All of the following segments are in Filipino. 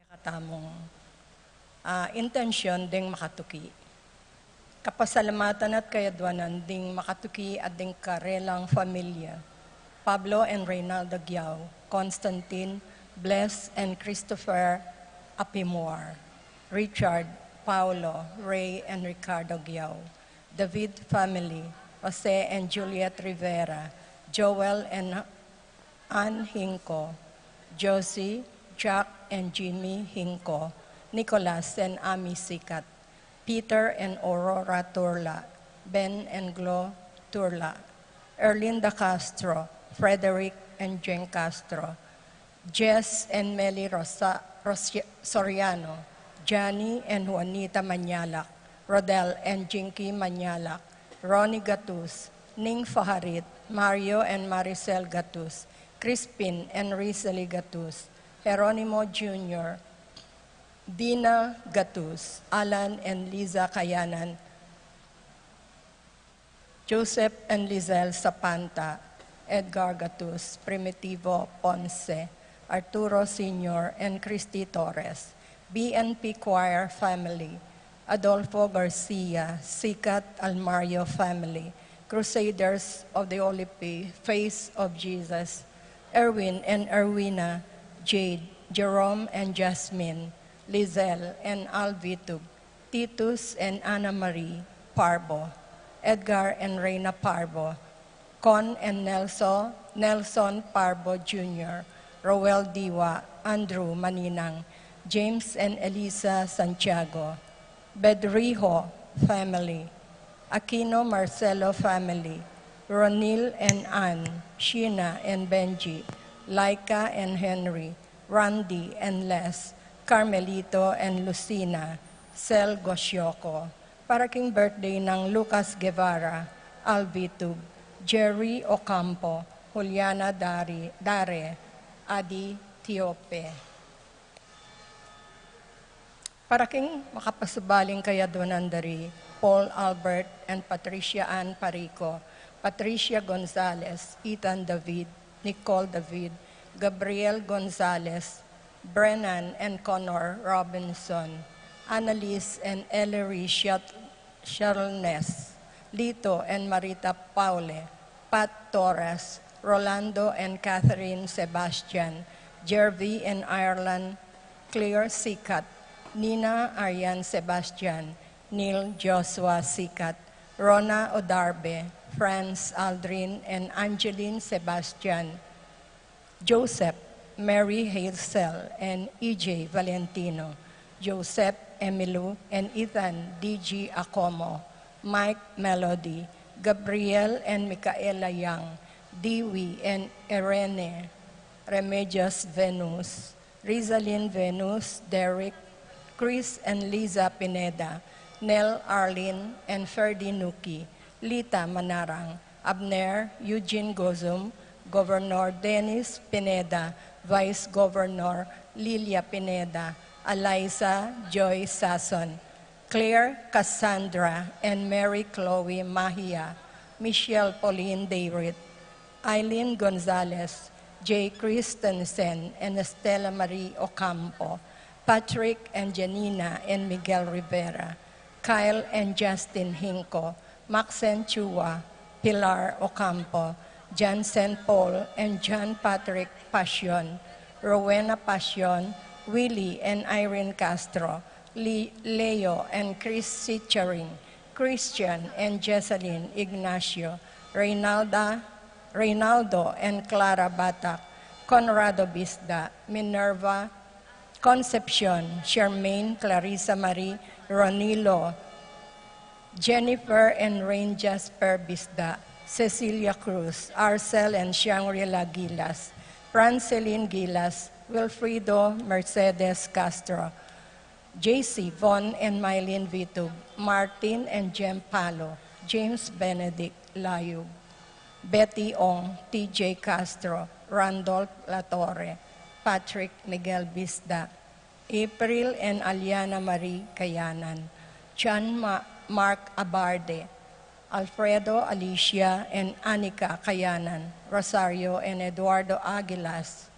Katamong intensyon ding makatuki. Kapasalamatan at kayadwanan ding makatuki at ding karelang familia. Pablo and Reynaldo Giao, Constantine, Bless and Christopher Apimor, Richard, Paulo, Ray and Ricardo Giao, David family, Jose and Juliet Rivera, Joel and Ann Hinco, Josie, Jack and Jimmy Hinco, Nicolas and Ami Sikat, Peter and Aurora Turla, Ben and Glo Turla, Erlinda Castro, Frederick and Jen Castro, Jess and Meli Soriano, Johnny and Juanita Manyalak, Rodel and Jinky Manyalak, Ronnie Gatus, Ning Faharit, Mario and Maricel Gatus, Crispin and Rizali Gatus, Jeronimo Jr., Dina Gatus, Alan and Liza Kayanan, Joseph and Lizelle Sapanta, Edgar Gatus, Primitivo Ponce, Arturo Sr. and Christy Torres, BNP Choir family, Adolfo Garcia, Sikat Almario family, Crusaders of the Holy Face of Jesus, Erwin and Erwina, Jade, Jerome and Jasmine, Lizelle and Alvitug, Titus and Ana Marie Parbo, Edgar and Reina Parbo, Con and Nelson Parbo Jr., Roel Diwa, Andrew Maninang, James and Elisa Santiago, Bedrijo family, Aquino Marcelo family, Ronil and Ann, Sheena and Benji, Laika and Henry, Randy and Les, Carmelito and Lucina, Cel Gosyoco. Paraking birthday ng Lucas Guevara, Alvitug, Jerry Ocampo, Juliana Dare, Adi Tiope. Paraking makapasubaling kayadunan dari, Paul Albert and Patricia Ann Parico, Patricia Gonzalez, Ethan David, Nicole David, Gabriel Gonzalez, Brennan and Connor Robinson, Annalise and Ellery Charles, Lito and Marita Paule, Pat Torres, Rolando and Catherine Sebastian, Jervy and Ireland Claire Sikat, Nina Arian Sebastian, Neil Joshua Sikat, Rona Odarbe, Franz Aldrin and Angeline Sebastian, Joseph, Mary Hazel and EJ Valentino, Joseph Emilu and Ethan DG Acomo, Mike Melody, Gabriel and Micaela Young, Dewey and Irene Remedios Venus, Rizalyn Venus, Derek, Chris and Liza Pineda, Nell Arlene and Ferdy Nuki, Lita Manarang, Abner Eugene Gozum, Governor Dennis Pineda, Vice Governor Lilia Pineda, Eliza Joy Sasson, Claire Cassandra and Mary Chloe Mahia, Michelle Pauline David, Eileen Gonzalez, Jay Christensen and Estela Marie Ocampo, Patrick and Janina and Miguel Rivera, Kyle and Justin Hinco, Maxen Chua, Pilar Ocampo, Jansen Paul and John Patrick Passion, Rowena Passion, Willie and Irene Castro, Leo and Chris Sitcharing, Christian and Jessalyn Ignacio, Reynaldo and Clara Batak, Conrado Bisda, Minerva, Concepcion, Charmaine, Clarissa Marie, Ronilo, Jennifer and Rain Jasper Bisda, Cecilia Cruz, Arcel and Shangri-La Gilas, Franceline Gilas, Wilfrido Mercedes Castro, JC Von and Mylene Vitug, Martin and Jem Palo, James Benedict Layug, Betty Ong, TJ Castro, Randolph Latorre, Patrick Miguel Bisda, April and Aliana Marie Kayanan, John Mark Abarde, Alfredo Alicia and Anika Kayanan, Rosario and Eduardo Aguilas,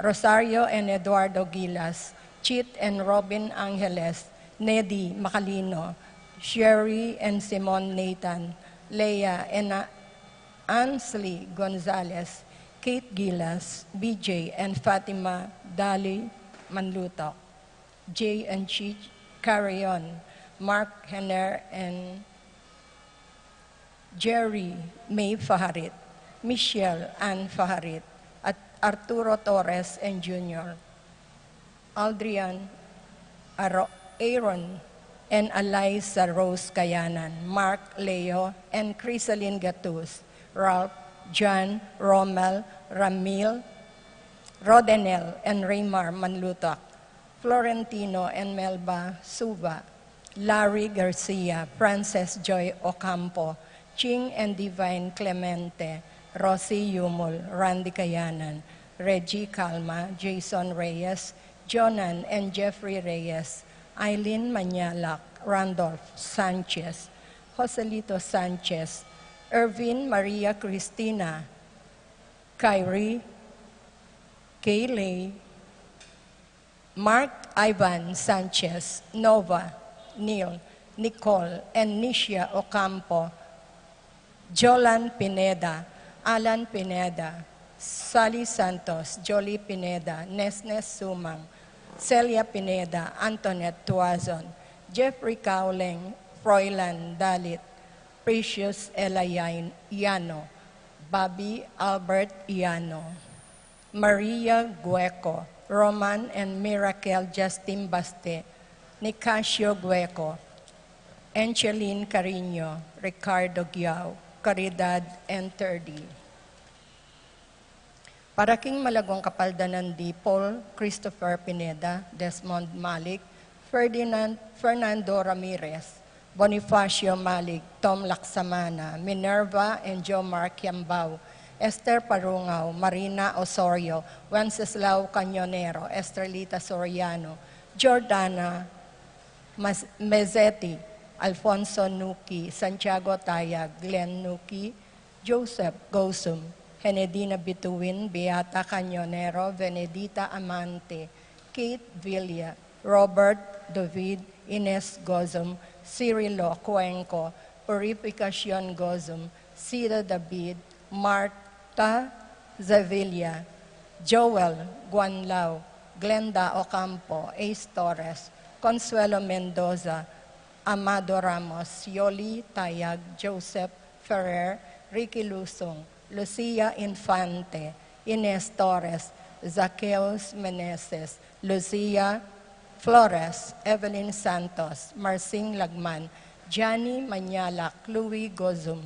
Rosario and Eduardo Gilas, Chit and Robin Angeles, Nedy Macalino, Sherry and Simon Nathan, Leah and Ansley Gonzalez, Kate Gilas, BJ and Fatima Dali Manlutok, Jay and Chi Carrion, Mark Henner and Jerry May Faharit, Michelle Ann Faharit, at Arturo Torres and Jr., Aldrian Aaron and Eliza Rose Kayanan, Mark Leo and Crisaline Gatus, Ralph, John, Rommel, Ramil, Rodenel and Raymar Manlutak, Florentino and Melba Suva, Larry Garcia, Frances Joy Ocampo, Ching and Divine Clemente, Rosie Yumul, Randy Kayanan, Reggie Calma, Jason Reyes, Jonan and Jeffrey Reyes, Eileen Manyalak, Randolph Sanchez, Joselito Sanchez, Irvin Maria Cristina, Kyrie, Kayleigh, Mark Ivan Sanchez, Nova, Neil, Nicole, and Nisha Ocampo, Jolan Pineda, Alan Pineda, Sally Santos, Jolie Pineda, Nesnes Sumang, Celia Pineda, Antoinette Tuazon, Jeffrey Cowling, Froilan Dalit, Precious Yano, Bobby Albert Yano, Maria Gueco, Roman and Miracle Justin Baste, Nicasio Gueco, Angeline Carino, Ricardo Giao, Caridad and Terdi. Paraking Malagong Kapaldanan di Paul Christopher Pineda, Desmond Malik, Fernando Ramirez, Bonifacio Malik, Tom Laksamana, Minerva and Joe Mark Yambao, Esther Parungaw, Marina Osorio, Wenceslao Cañonero, Estrelita Soriano, Jordana Mezzetti, Alfonso Nuki, Santiago Tayag, Glenn Nuki, Joseph Gosum, Henedina Bituin, Beata Cañonero, Venedita Amante, Kate Villa, Robert David, Ines Gozum, Cirilo Cuenco, Purificacion Gozum, Cida David, Marta Zavilla, Joel Guanlao, Glenda Ocampo, Ace Torres, Consuelo Mendoza, Amado Ramos, Yoli Tayag, Joseph Ferrer, Ricky Lusong, Lucia Infante, Ines Torres, Zaqueus Meneses, Lucia Flores, Evelyn Santos, Marcing Lagman, Johnny Manyalak, Louis Gozum,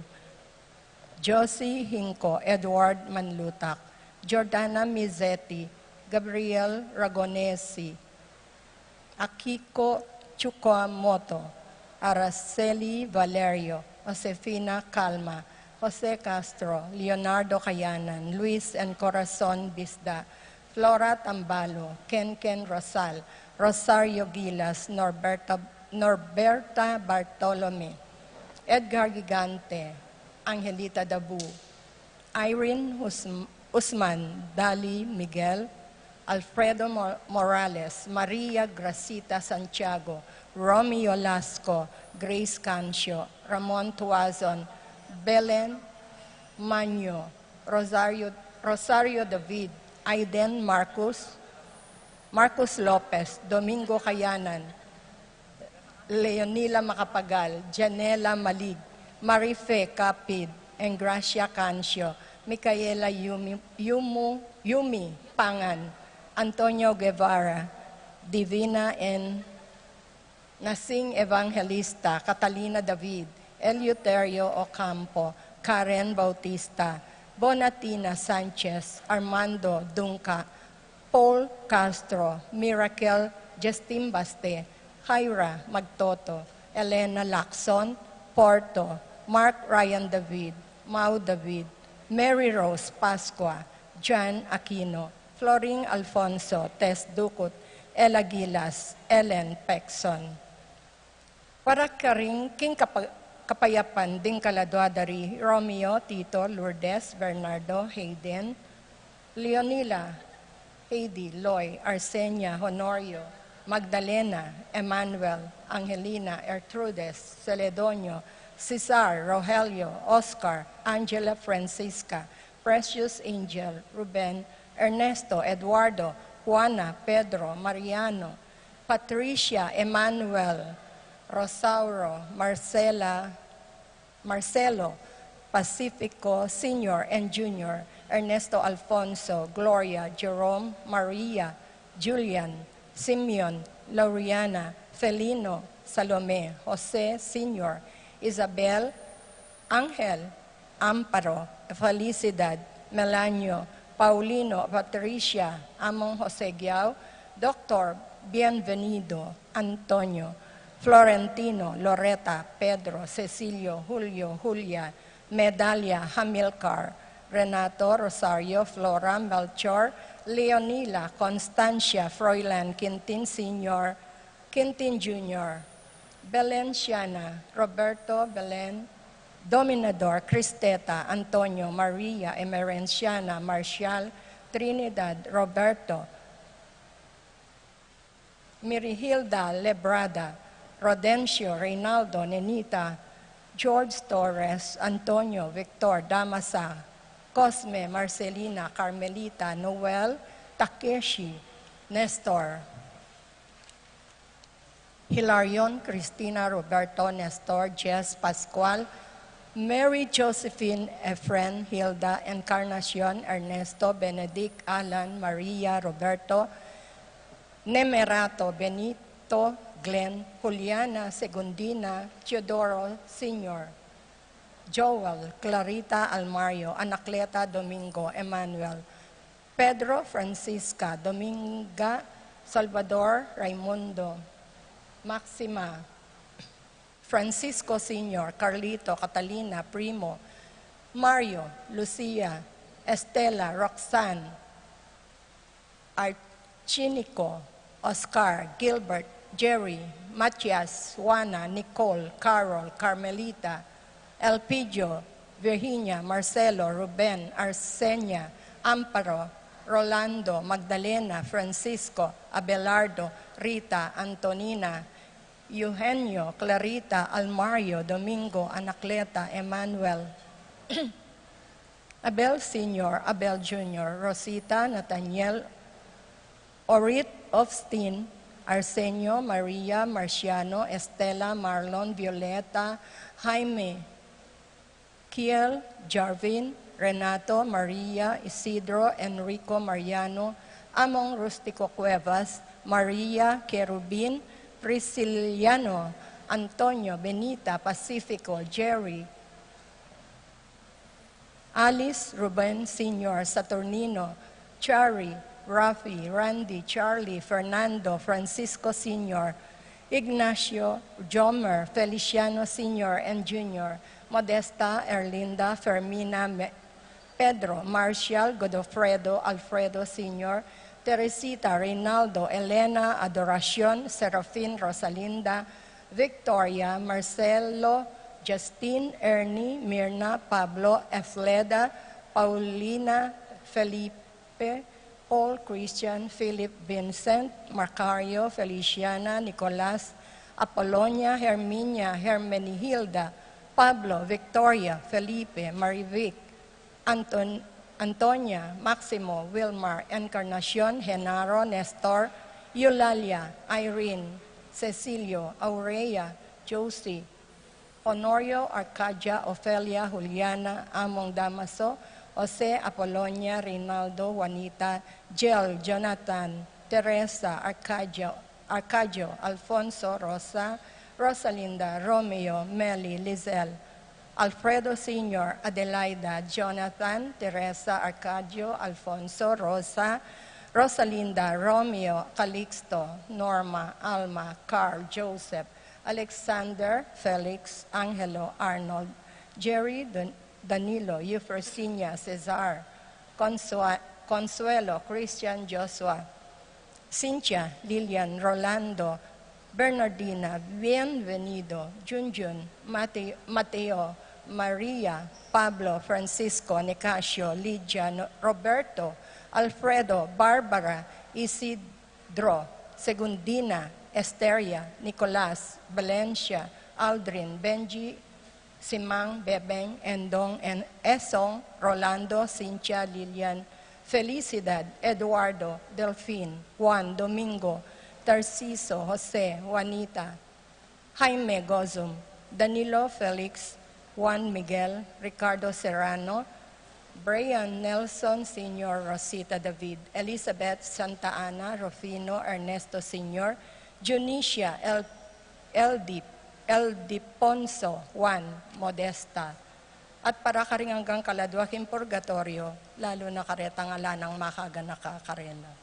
Josie Hinco, Edward Manlutak, Jordana Mizzetti, Gabriel Ragonesi, Akiko Chukwumoto, Araceli Valerio, Josefina Calma, Jose Castro, Leonardo Cayanan, Luis and Corazon Bisda, Flora Tambalo, Ken Rosal, Rosario Gilas, Norberta Bartolome, Edgar Gigante, Angelita Dabu, Irene Usman, Dali Miguel, Alfredo Morales, Maria Gracita Santiago, Romeo Lasco, Grace Cancio, Ramon Tuazon, Belen Manyo, Rosario David, Aiden Marcos Lopez, Domingo Cayanan, Leonila Macapagal, Janela Malig, Marife Capid, and Gracia Cancio, Micaela Yumi Pangan, Antonio Guevara, Divina and Nasing Evangelista, Catalina David, Eleuterio Ocampo, Karen Bautista, Bonatina Sanchez, Armando Dunca, Paul Castro, Miracle Justin Baste, Jaira Magtoto, Elena Lacson, Porto, Mark Ryan David, Mau David, Mary Rose Pascua, John Aquino, Floring Alfonso, Tess Ducut, Ella Gilas, Ellen Pexon. Para karing king kapayapan ding kaladwadari, Romeo, Tito, Lourdes, Bernardo, Hayden, Leonila, Heidi, Loy, Arsenia, Honorio, Magdalena, Emmanuel, Angelina, Ertrudes, Celedonio, Cesar, Rogelio, Oscar, Angela Francisca, Precious Angel, Ruben, Ernesto, Eduardo, Juana, Pedro, Mariano, Patricia, Emmanuel, Rosauro, Marcelo, Pacifico, Senior and Junior, Ernesto Alfonso, Gloria, Jerome, Maria, Julian, Simeon, Lauriana, Felino, Salome, Jose, Senior, Isabel, Angel, Amparo, Felicidad, Melanio, Paulino, Patricia, Among Jose Giao, Dr. Bienvenido, Antonio, Florentino, Loretta, Pedro, Cecilio, Julio, Julia, Medalia, Hamilcar, Renato, Rosario, Flora, Melchor, Leonila, Constancia, Froilan, Quintin Sr., Quintin Jr., Belenciana, Roberto, Belen, Dominador, Cristeta, Antonio, Maria, Emerenciana, Marcial, Trinidad, Roberto, Mirihilda, Lebrada, Rodencio, Reynaldo, Nenita, George Torres, Antonio, Victor, Damasa, Cosme, Marcelina, Carmelita, Noel, Takeshi, Nestor, Hilarion, Cristina, Roberto, Nestor, Jess, Pascual, Mary Josephine, Efren, Hilda, Encarnacion, Ernesto, Benedict, Alan, Maria, Roberto, Nemerato, Benito, Glenn, Juliana, Segundina, Teodoro, Sr., Joel, Clarita, Almario, Anacleta, Domingo, Emmanuel, Pedro, Francisca, Dominga, Salvador, Raimundo, Maxima, Francisco Sr., Carlito, Catalina, Primo, Mario, Lucia, Estela, Roxanne, Archinico, Oscar, Gilbert, Jerry, Matias, Juana, Nicole, Carol, Carmelita, Elpidio, Virginia, Marcelo, Ruben, Arsenia, Amparo, Rolando, Magdalena, Francisco, Abelardo, Rita, Antonina, Eugenio, Clarita, Almario, Domingo, Anacleta, Emmanuel, Abel Sr., Abel Jr., Rosita, Nathaniel, Orit Ofstin, Arsenio, Maria, Marciano, Estela, Marlon, Violeta, Jaime, Kiel, Jarvin, Renato, Maria, Isidro, Enrico, Mariano, Among Rustico Cuevas, Maria, Kerubin, Prisciliano, Antonio, Benita, Pacifico, Jerry, Alice, Ruben Sr., Saturnino, Chari, Rafi, Randy, Charlie, Fernando, Francisco Sr., Ignacio, Jomer, Feliciano Sr. and Jr., Modesta, Erlinda, Fermina, Pedro, Marcial, Godofredo, Alfredo Sr., Teresita, Reynaldo, Elena, Adoracion, Serafin, Rosalinda, Victoria, Marcelo, Justine, Ernie, Mirna, Pablo, Efleda, Paulina, Felipe, Paul, Christian, Philip, Vincent, Marcario, Feliciana, Nicolas, Apollonia, Herminia, Hermenihilda, Pablo, Victoria, Felipe, Marivic, Antonia, Maximo, Wilmar, Encarnacion, Genaro, Nestor, Eulalia, Irene, Cecilio, Aurea, Josie, Honorio, Arcadia, Ofelia, Juliana, Among Damaso, Jose, Apollonia, Rinaldo, Juanita, Jill, Jonathan, Teresa, Arcadia, Arcadio, Alfonso, Rosa, Rosalinda, Romeo, Meli, Lizelle, Alfredo Sr., Adelaida, Jonathan, Teresa, Arcadio, Alfonso, Rosa, Rosalinda, Romeo, Calixto, Norma, Alma, Carl, Joseph, Alexander, Felix, Angelo, Arnold, Jerry, Danilo, Euphorsinia, Cesar, Consuelo, Christian, Joshua, Cynthia, Lilian, Rolando, Bernardina, Bienvenido, Junjun, Mateo, Maria, Pablo, Francisco, Nicasio, Lydia, Roberto, Alfredo, Barbara, Isidro, Segundina, Esteria, Nicolas, Valencia, Aldrin, Benji, Simang, Bebeng, Endong, and Esong, Rolando, Cynthia, Lilian, Felicidad, Eduardo, Delfin, Juan, Domingo, Tarciso, Jose, Juanita, Jaime Gozum, Danilo Felix, Juan Miguel, Ricardo Serrano, Brian Nelson Sr., Rosita David, Elizabeth Santa Ana, Rufino Ernesto Sr., Junicia El Diponso, Juan Modesta, at para ka rin hanggang kaladwaking purgatorio, lalo na karetang ala ng makaga nakakarela.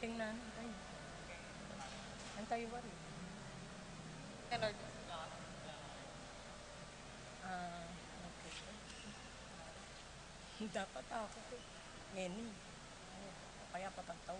Tingnan, antay ba rin? Okay. Dapat ako ko. Ngeni. Kaya patagtaw.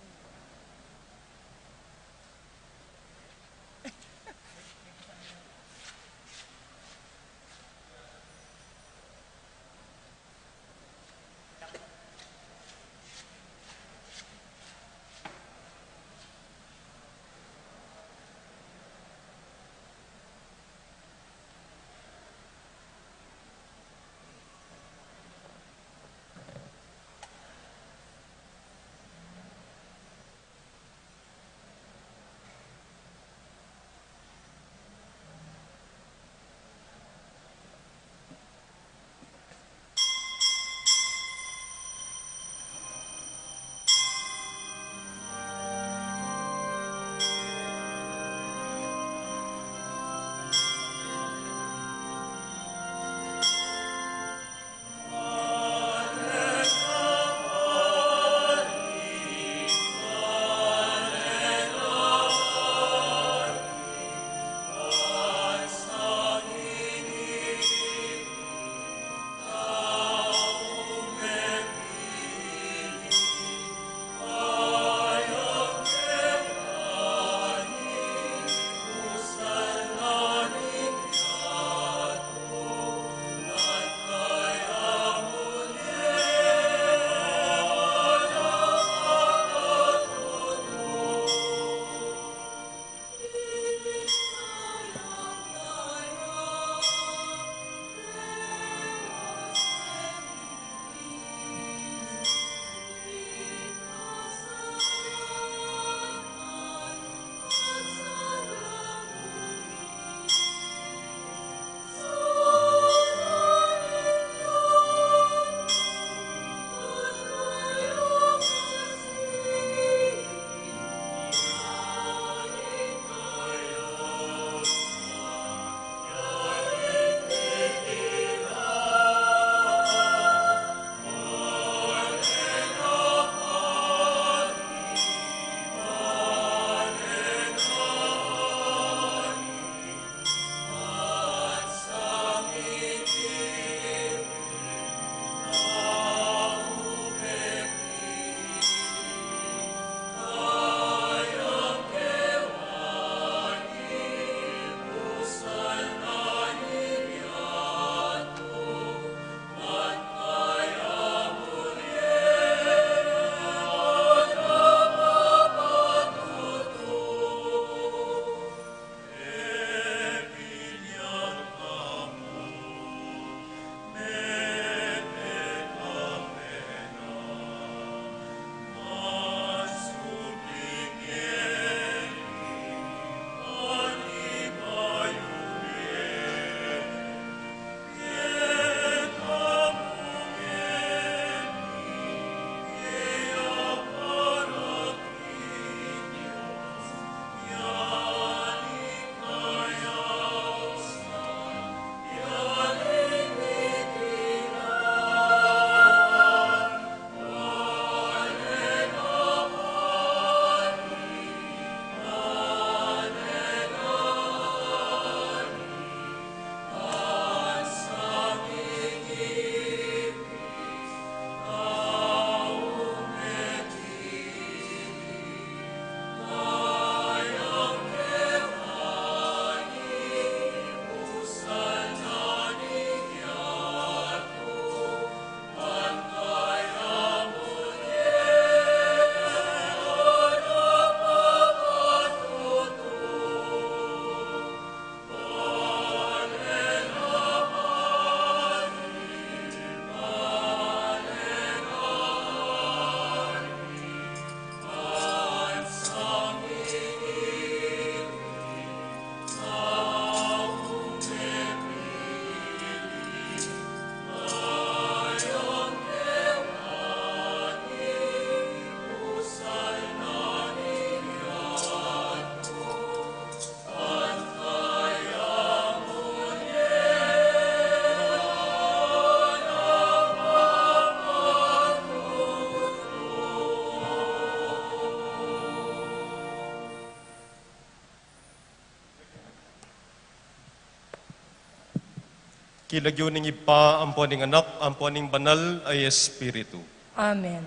Kilagyoning ipa, amponing anak, amponing banal ay Espiritu. Amen.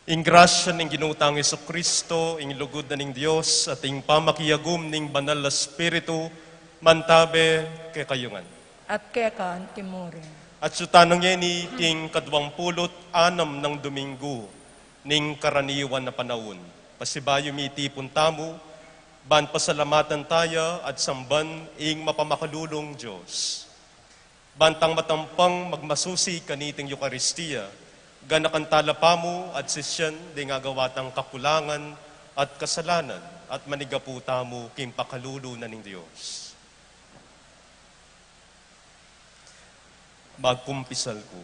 Ing grasya ning ginutang Iso Kristo, ing lugod na ning Dios, at ing pamakiyagum ning banal na Espiritu, mantabe kay kayungan. At kekan timurin. At sutanong niya ni king kadwang pulot, anam ng Domingo, ning karaniwan na panahon. Pasibayo miti puntamo, ban pasalamatan tayo at samban ing mapamakalulong Diyos. Bantang matampang magmasusi kaniting Eucharistia, ganakantala pa mo at sisyan di ngagawatang kakulangan at kasalanan at manigaputa mo kim pakalulu na ning Diyos. Magkumpisal ko.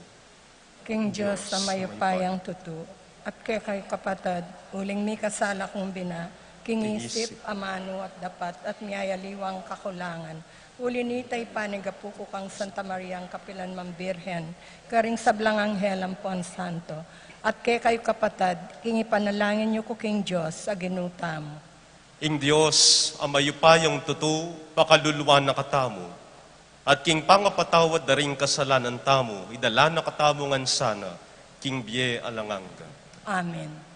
King Diyos sa mayupayang tutu, at kay kapatid, uling mi kasala kong bina, king isip, amano at dapat, at miyayaliwang kakulangan. Uli nitay panigapuko kang Santa Mariang Kapilan Mambirhen, karing sablang anghel ang Pon Santo. At kay kapatid, king ipanalangin niyo ko king Diyos sa ginutam. Ing Diyos, ang mayupayang tutu, pakaluluan na katamo. At king pangapatawad na rin kasalanan tamo, idala na katamongan sana, king biye alanganga. Amen.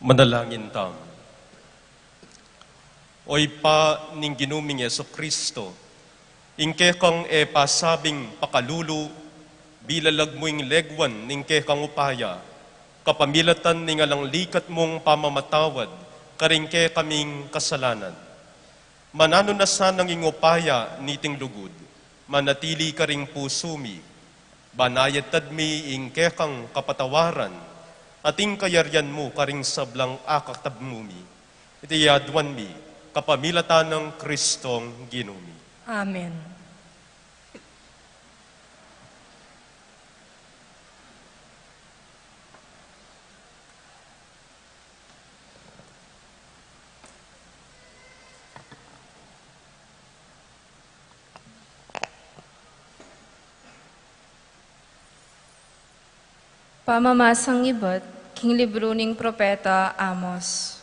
Manalangin tam. Oy pa ning ginuming Yeso Kristo, ingke kang pasabing pakalulu, bilalag mo ing legwan ningke kang upaya, kapamilatan ning alang likat mong pamamatawad, karingke kaming kasalanan. Manano na sanang ingupaya niting lugod, manatili ka ring pusumi, banayat tadmi ingke kang kapatawaran, ating kayaryan mo karing sablang akatabmumi. Iti yadwan mi, kapamilatan ng Kristong ginumi. Amen. Pamamasang iba't king libro ning propeta Amos.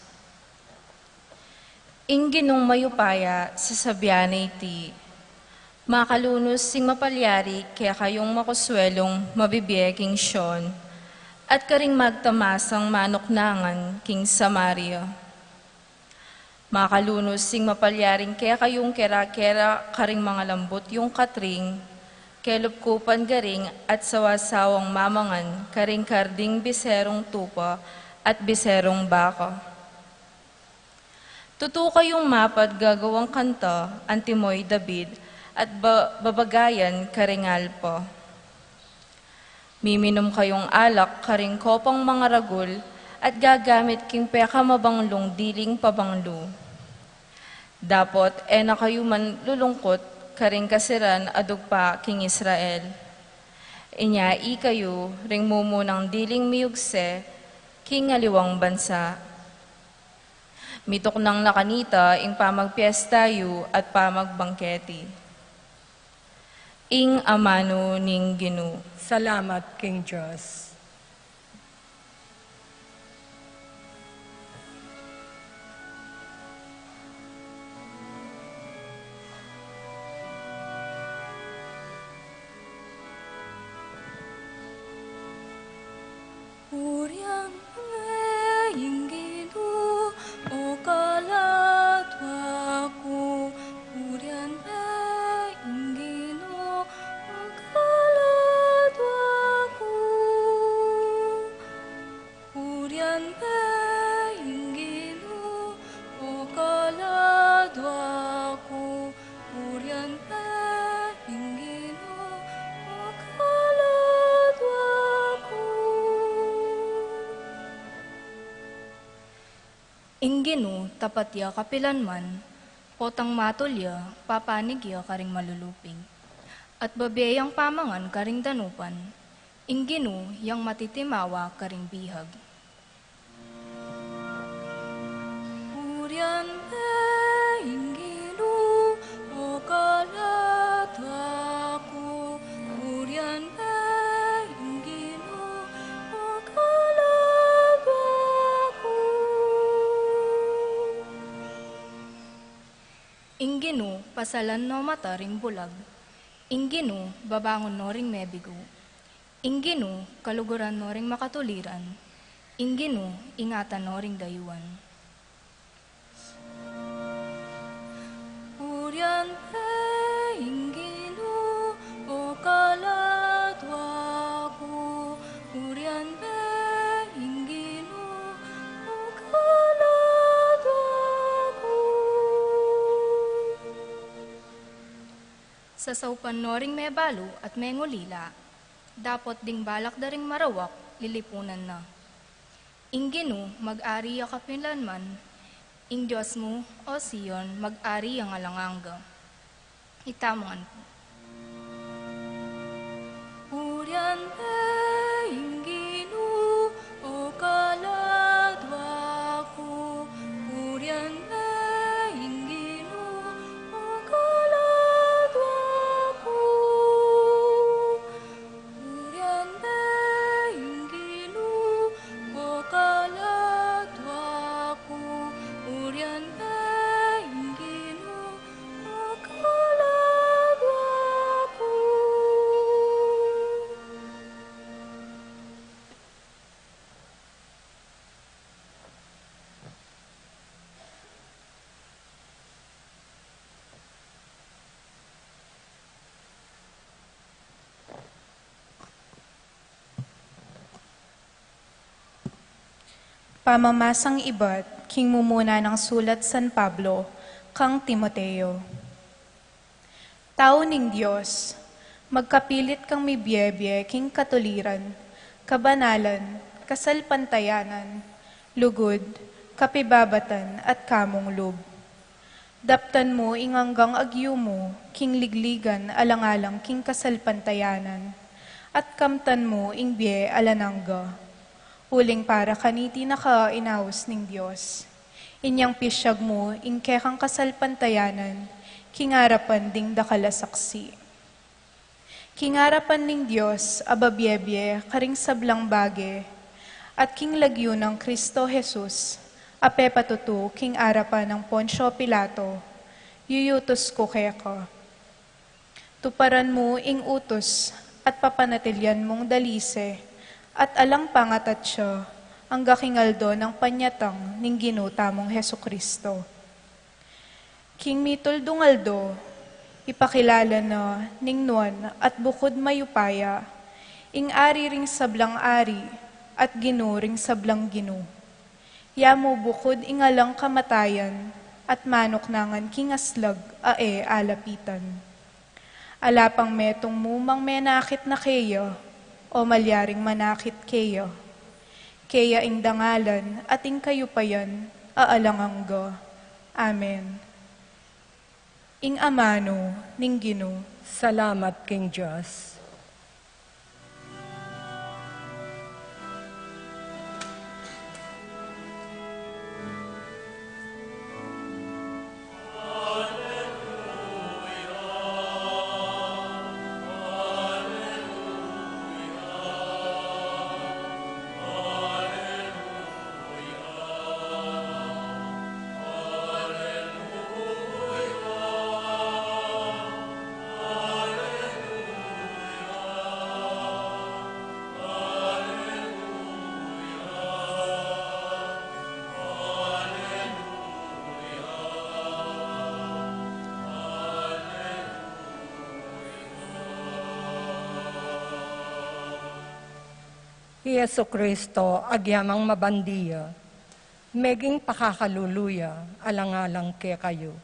Ingginong mayupaya sa sabyanay ti, makalunos sing mapalyari kaya kayong makuswelong mabibiyeging Siyon, at karing magtamasang manuknangan king Samaria. Makalunos sing mapalyaring kaya kayong kera-kera karing mga lambot yung katring, kelupkupan garing at sawasawang mamangan karing karding biserong tupa at biserong baka. Tutu kayong mapad gagawang kanta, Antimoy David, at babagayan karing alpa. Miminom kayong alak karing kopang mga ragul, at gagamit king peka mabanglong diling pabanglo. Dapot na kayo man lulungkot, karing kasiran adugpa king Israel. Inya kayo ring mumunang diling miyugse, king aliwang bansa. Mitok nang nakanita ing pamagpiestayo at pamagbangketi. Ing amano ning Ginoo. Salamat, King Diyos. 우리한 인기도 오갈라도하고 우리한 인기도 오갈라도하고 우리한 인기도 오갈라도하고 우리한 인기도 Ingginu, tapat ya kapilanman, potang matulya, papanig ya karing maluluping. At babeyang pamangan karing danupan, ingginu yang matitimawa karing bihag. 우리한 인기도 오갈라도하고 우리한 인기도 오갈라도하고 Ingginu, pasalan no mata ring bulag. Ingginu, babangon no ring mebigo. Ingginu, kaluguran no ring makatuliran. Ingginu, ingatan no ring dayuan. 우리한 인기도 오갈라도하고 우리한 인기도 오갈라도하고 Sa saupan no ring may balo at may ngulila, dapot ding balak da ring marawak, lilipunan na. Ingginu, mag-ari ya kapilanman, ing Diyos mo, o Sion, mag-ari ang alanganga. Itamangan po. 우리한 인기도 오갈라도하고 우리한 인기도 오갈라도하고 우리한 인기도 오갈라도하고 우리한 인기도 오갈라도하고 Pamamasang iba't king mumuna ng sulat San Pablo, kang Timoteo. Tao ning Diyos, magkapilit kang mibiyebye king katuliran, kabanalan, kasalpantayanan, lugod, kapibabatan at kamong lub. Daptan mo inganggang agyo mo, king ligligan alang-alang king kasalpantayanan, at kamtan mo ingbiye alanangga. Uling para kaniti nakainaos ning Diyos. Inyang pisyag mo ing kekang kasalpantayanan, kingarapan ding dakalasaksi. Kingarapan ning Diyos, ababyebye, karing sablang bage, at king lagyo ng Kristo Jesus, ape patutu, king arapan ng Poncio Pilato, yuyutos ko keka. Tuparan mo ing utos, at papanatilyan mong dalise, at alang pangatat siya, ang gakingaldo ng panyatang ning ginutamong Heso Kristo. King mituldungaldo, ipakilala na ningnuan at bukod mayupaya, ing ari ring sablang ari, at ginu ring sablang ginu. Yamo bukod ingalang kamatayan, at manok nangan kingaslag ae alapitan. Alapang metong mumang menakit na keya, o malyaring manakit keya. Keya ing dangalan at ing kayupayan, aalangangga. Amen. Ing amano, ning Gino. Salamat, King Diyos. Yesu Kristo, agyamang mabandiya, meging pakakaluluya, alang-alang ke kayo.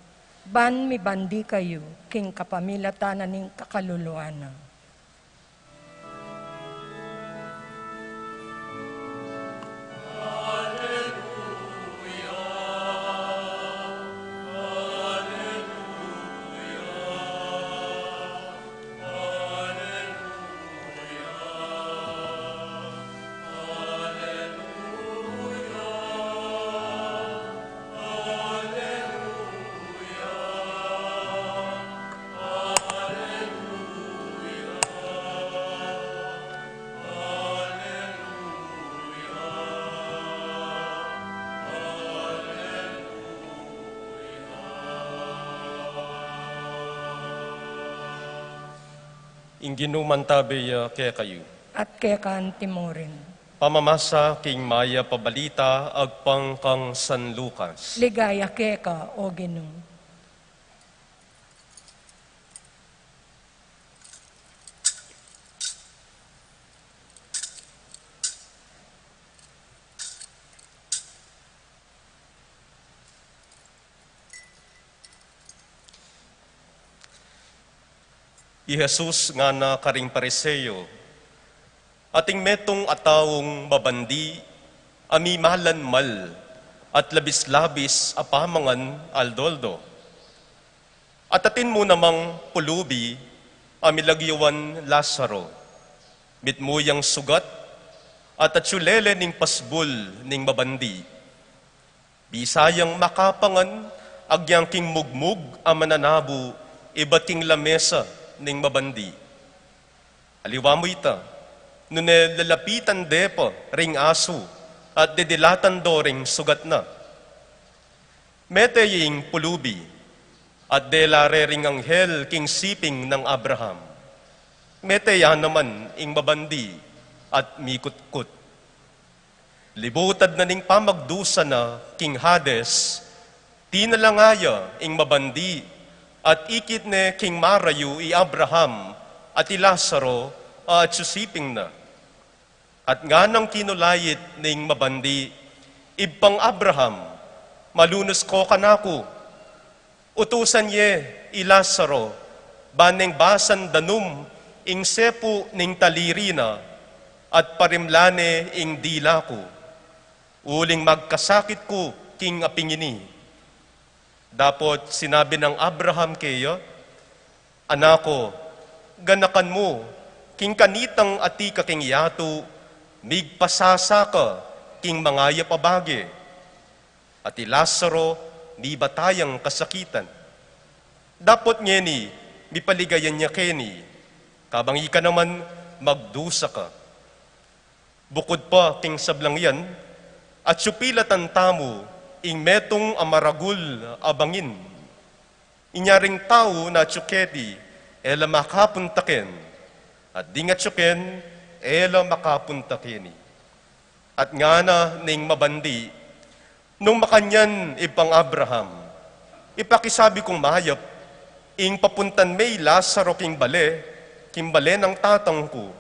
Ban mi bandi kayo, king kapamilatanan ning kakaluluana. Inginumantabi kaya kayo. At kekan timorin. Pamamasa king Maya pabalita agpang kang San Lucas. Ligaya keka, o Ginoo. I Jesus nga na karing pariseyo, ating metong atawong mabandi, ami malanmal, at labis-labis apamangan aldoldo. At atin mo namang pulubi, ami lagyawan Lazaro, mitmuyang sugat, at atsulele ning pasbul ning mabandi. Bisayang makapangan, agyang king mugmug a mananabu, iba't king lamesa, ning mabandi. Aliwa mo ita, nune lalapitan depo ring aso at didilatan do ring sugat na. Meteying pulubi at delare ring anghel king siping ng Abraham. Meteya naman ing mabandi at mikutkut. Libutad na ning pamagdusa na king Hades, tinalangaya ing mabandi at ikit ne king Marayu i Abraham at i Lazaro at susiping na. At nga nang kinulayit ning mabandi, Ibang Abraham, malunos ko kanako, utusan ye ilasaro, baneng basan danum, ing sepu ning talirina, at parimlane ing dila ko. Uling magkasakit ko king apingini. Dapot sinabi ng Abraham kayo, anako, ganakan mo, king kanitang ati ka king yato, migpasasa ka, king mangaya pabagi. At Lazaro, ni batayang kasakitan. Dapot ngeni, mipaligayan niya keni, kabang ika naman magdusa ka. Bukod pa king sablang yan, at supilatan tamo, ing metong amaragul abangin. Inyaring tao na tsuketi, ela makapuntaken, at di nga tsuken, ela makapuntakeni. At nga na ning mabandi, nung makanyan ipang Abraham, ipakisabi kong mahayap, ing papuntan may Lazaro king bale ng tatang ko,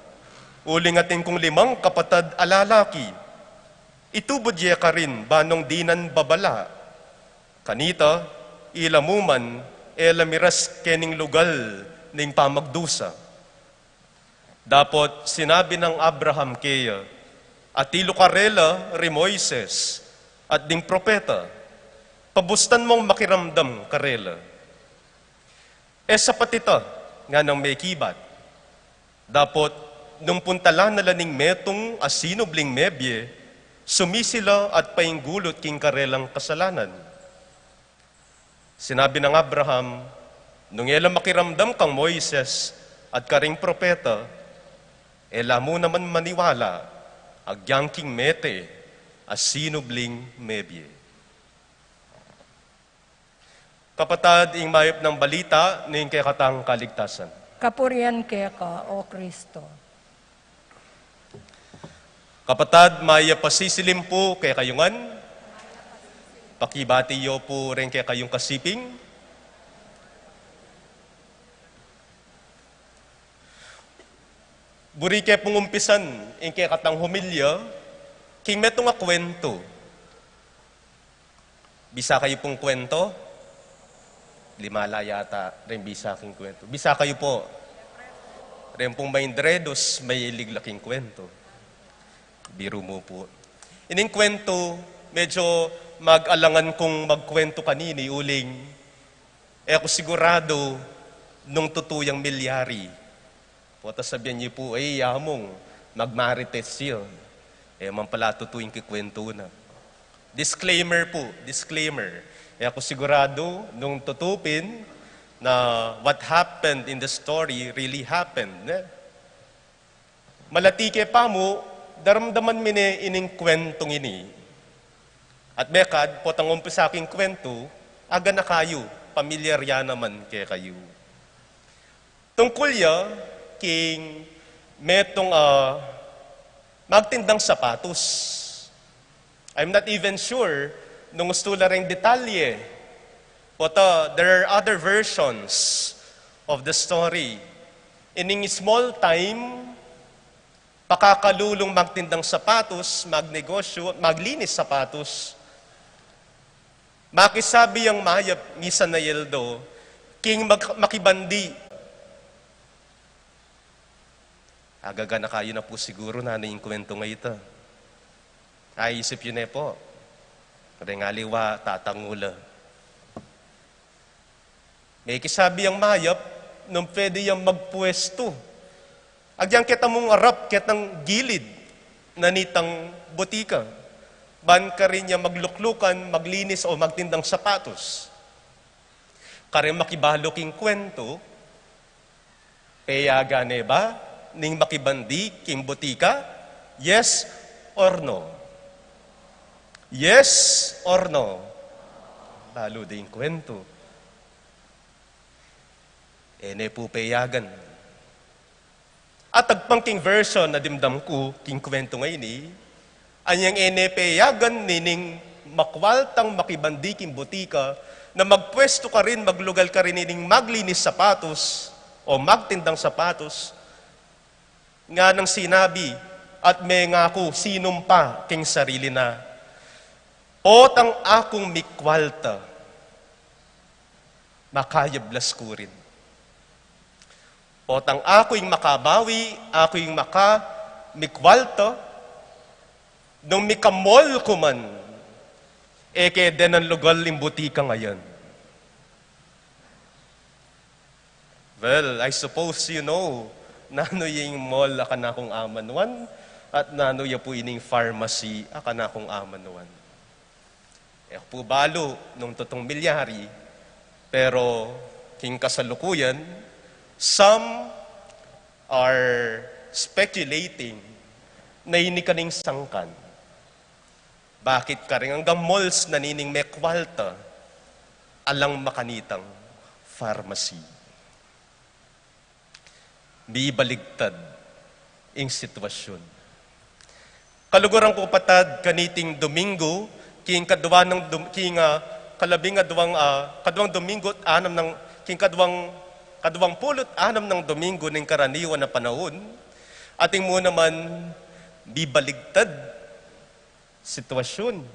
uling ating kong 5 kapatad alalaki, itubod ye ka rin banong dinan babala, kanita, ilamuman, elamiras kening lugal ning pamagdusa. Dapot sinabi ng Abraham kaya, at ilukarela ri Moises, at ding propeta, pabustan mong makiramdam karela. Sapat ito, nga nang may kibat. Dapot, nung puntalan na laning metong asinubling mebye, sumisila at painggulot king karelang kasalanan. Sinabi ng Abraham, nung ela makiramdam kang Moises at karing propeta, ela mo naman maniwala, agyang king mete, asinubling mebye. Kapatad, ing mayop ng balita, ning kay katang kaligtasan. Kapurian kaya ka, O Kristo. Kapatad, maya pasisilim po kay kayungan. Pakibati yo po rin kay kayong kasiping. Buri kay pungumpisan, ing kay katang humilya, king meto nga kwento. Bisa kayo pong kwento? 5 yata, rin bisa king kwento. Bisa kayo po. Rin pong may dredos, may iliglaking kwento. Biro mo po. Ining kwento, medyo mag-alangan kong magkwento kanini, uling. Ako sigurado, nung tutuyang milyari. Pota sabihan niyo po, yamong, magmarites yun. Man pala tutuyang kikwento na. Disclaimer po, disclaimer. Ako sigurado, nung tutupin, na what happened in the story really happened. Malatike pa mo, daramdaman mine ining kwentong ini. At bekad, potang umpisa aking kwento, aga na kayo, pamilyar ya naman kay kayo. Tungkol ya, king metong magtindang sapatos. I'm not even sure nung gusto la rin detalye. But there are other versions of the story. Ining small time, pakakalulong magtindang sapatos, magnegosyo, maglinis sapatos. Makisabi ang mayap, misa na yeldo, king makibandi. Agaga na kayo na po siguro na yung kwento nga ito. Ay, isip yun po. Rengaliwa, tatangula. May kisabi ang mayap, nung pwede yung magpuesto. Agyang kita mong arap, kitang gilid, nanitang butika. Ban ka rin niya magluklukan, maglinis o magtindang sapatos. Kare makibalo king kwento, peyaga ne ba, ning makibandi king butika? Yes or no? Yes or no? Balo din kwento. Ene po peyagan. At tagpang king version na dimdam ko, king kwento ngayon anyang ene peyagan nining makwaltang makibandi king butika na magpwesto ka rin, maglugal ka rin nining maglinis sapatos o magtindang sapatos nga nang sinabi at may ngako sinumpa king sarili na Potang akong mikwalta, makayablas ko rin. Potang ako'y makabawi, ako'y mikwalta, nung mikamol ko man, eke den ang lugal imbuti ka ngayon. Well, I suppose you know, nano yung mall akan akong amanuan, at nano ya po ining pharmacy akan akong amanuan. Po balo nung totong milyari, pero king kasalukuyan, some are speculating na ini kaning sangkan. Bakit ka rin hanggang malls nanining may kwalta alang makanitang pharmacy? Bibaligtad ing sitwasyon. Kaluguran ko patad kaniting Domingo, king kadwang Domingo kadwang pulot anam ng Domingo ng karaniwan na panahon, ating mo naman bibaligtad sitwasyon.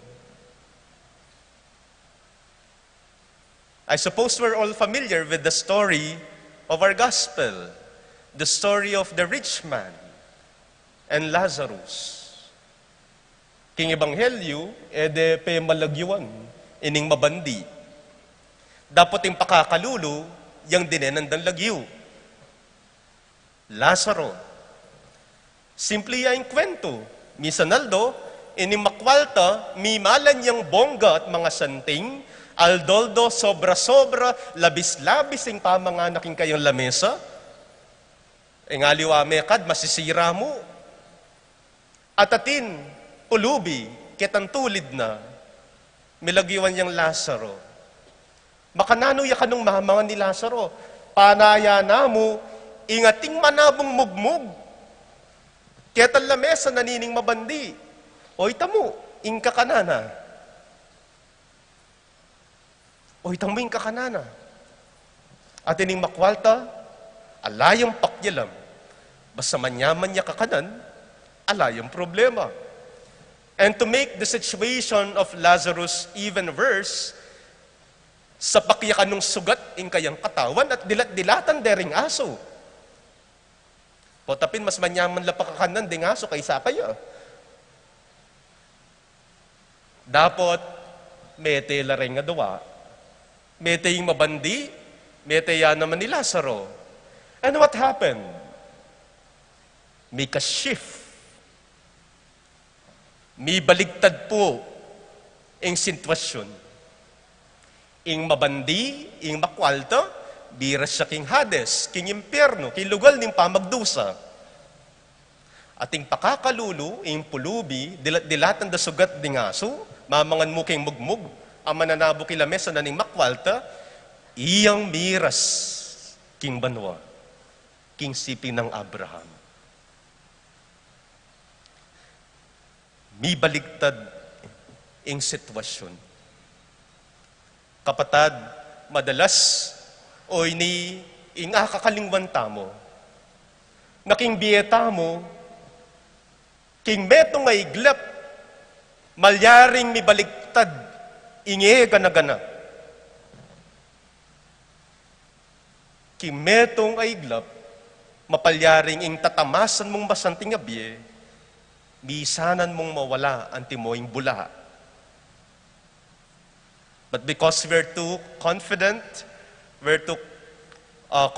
I suppose we're all familiar with the story of our gospel, the story of the rich man and Lazarus. King Ebanghelyo, ede pe malagyuan, ining mabandi. Dapat yung pakakalulo, yang dinenan ng lagyo. Lazaro. Simple yung kwento. Misanaldo, ining makwalta, mimalan yung bongga at mga santing, aldoldo, sobra-sobra, labis-labis yung pamanganaking kayong lamesa. Ngaliwa mekad, masisira mo. Atatin, pulubi, kitang tulid na, milagiwan yung Lazaro. Makanano ya kanong mahamangan ni Lazaro, panaya na mo, ingating manabong mugmug. Kitang lamesa nanining mabandi. Oy tamo, ingka kanana. Oy tamo, ingka kanana. At ining makwalta, alayang pakyalam. Basta manyaman niya kakanan, alayang problema. And to make the situation of Lazarus even worse, sa pakyakan ng sugat ing kayang katawan at dilat-dilatan dering aso. Potapin, mas manyaman lapakakanan ding aso kaysa kaya. Dapat, mete la rin nga dawa. Mete yung mabandi, mete yan naman ni Lazaro. And what happened? May ka-shift. May baligtad po ang sitwasyon. Ing mabandi, ing makwalta, biras siya king Hades, king impyerno, king lugal ning pamagdusa. Ating pakakalulo, ing pulubi, dilatan da sugat ding aso, mamangan mo king mugmug, ang mananabo kilamesa na ning makwalta, iyang miras king banwa, king siping ng Abraham. May baligtad ing sitwasyon. Kapatad, madalas o ini ing akakalingwan tamo, naking biyeta mo, king meto nga iglap, malyaring mi baligtad, inge gana-gana. King metong ay iglap, mapalyaring ing tatamasan mong basanting abye, bisanan mong mawala ang timoing bula. But because we're too confident, we're too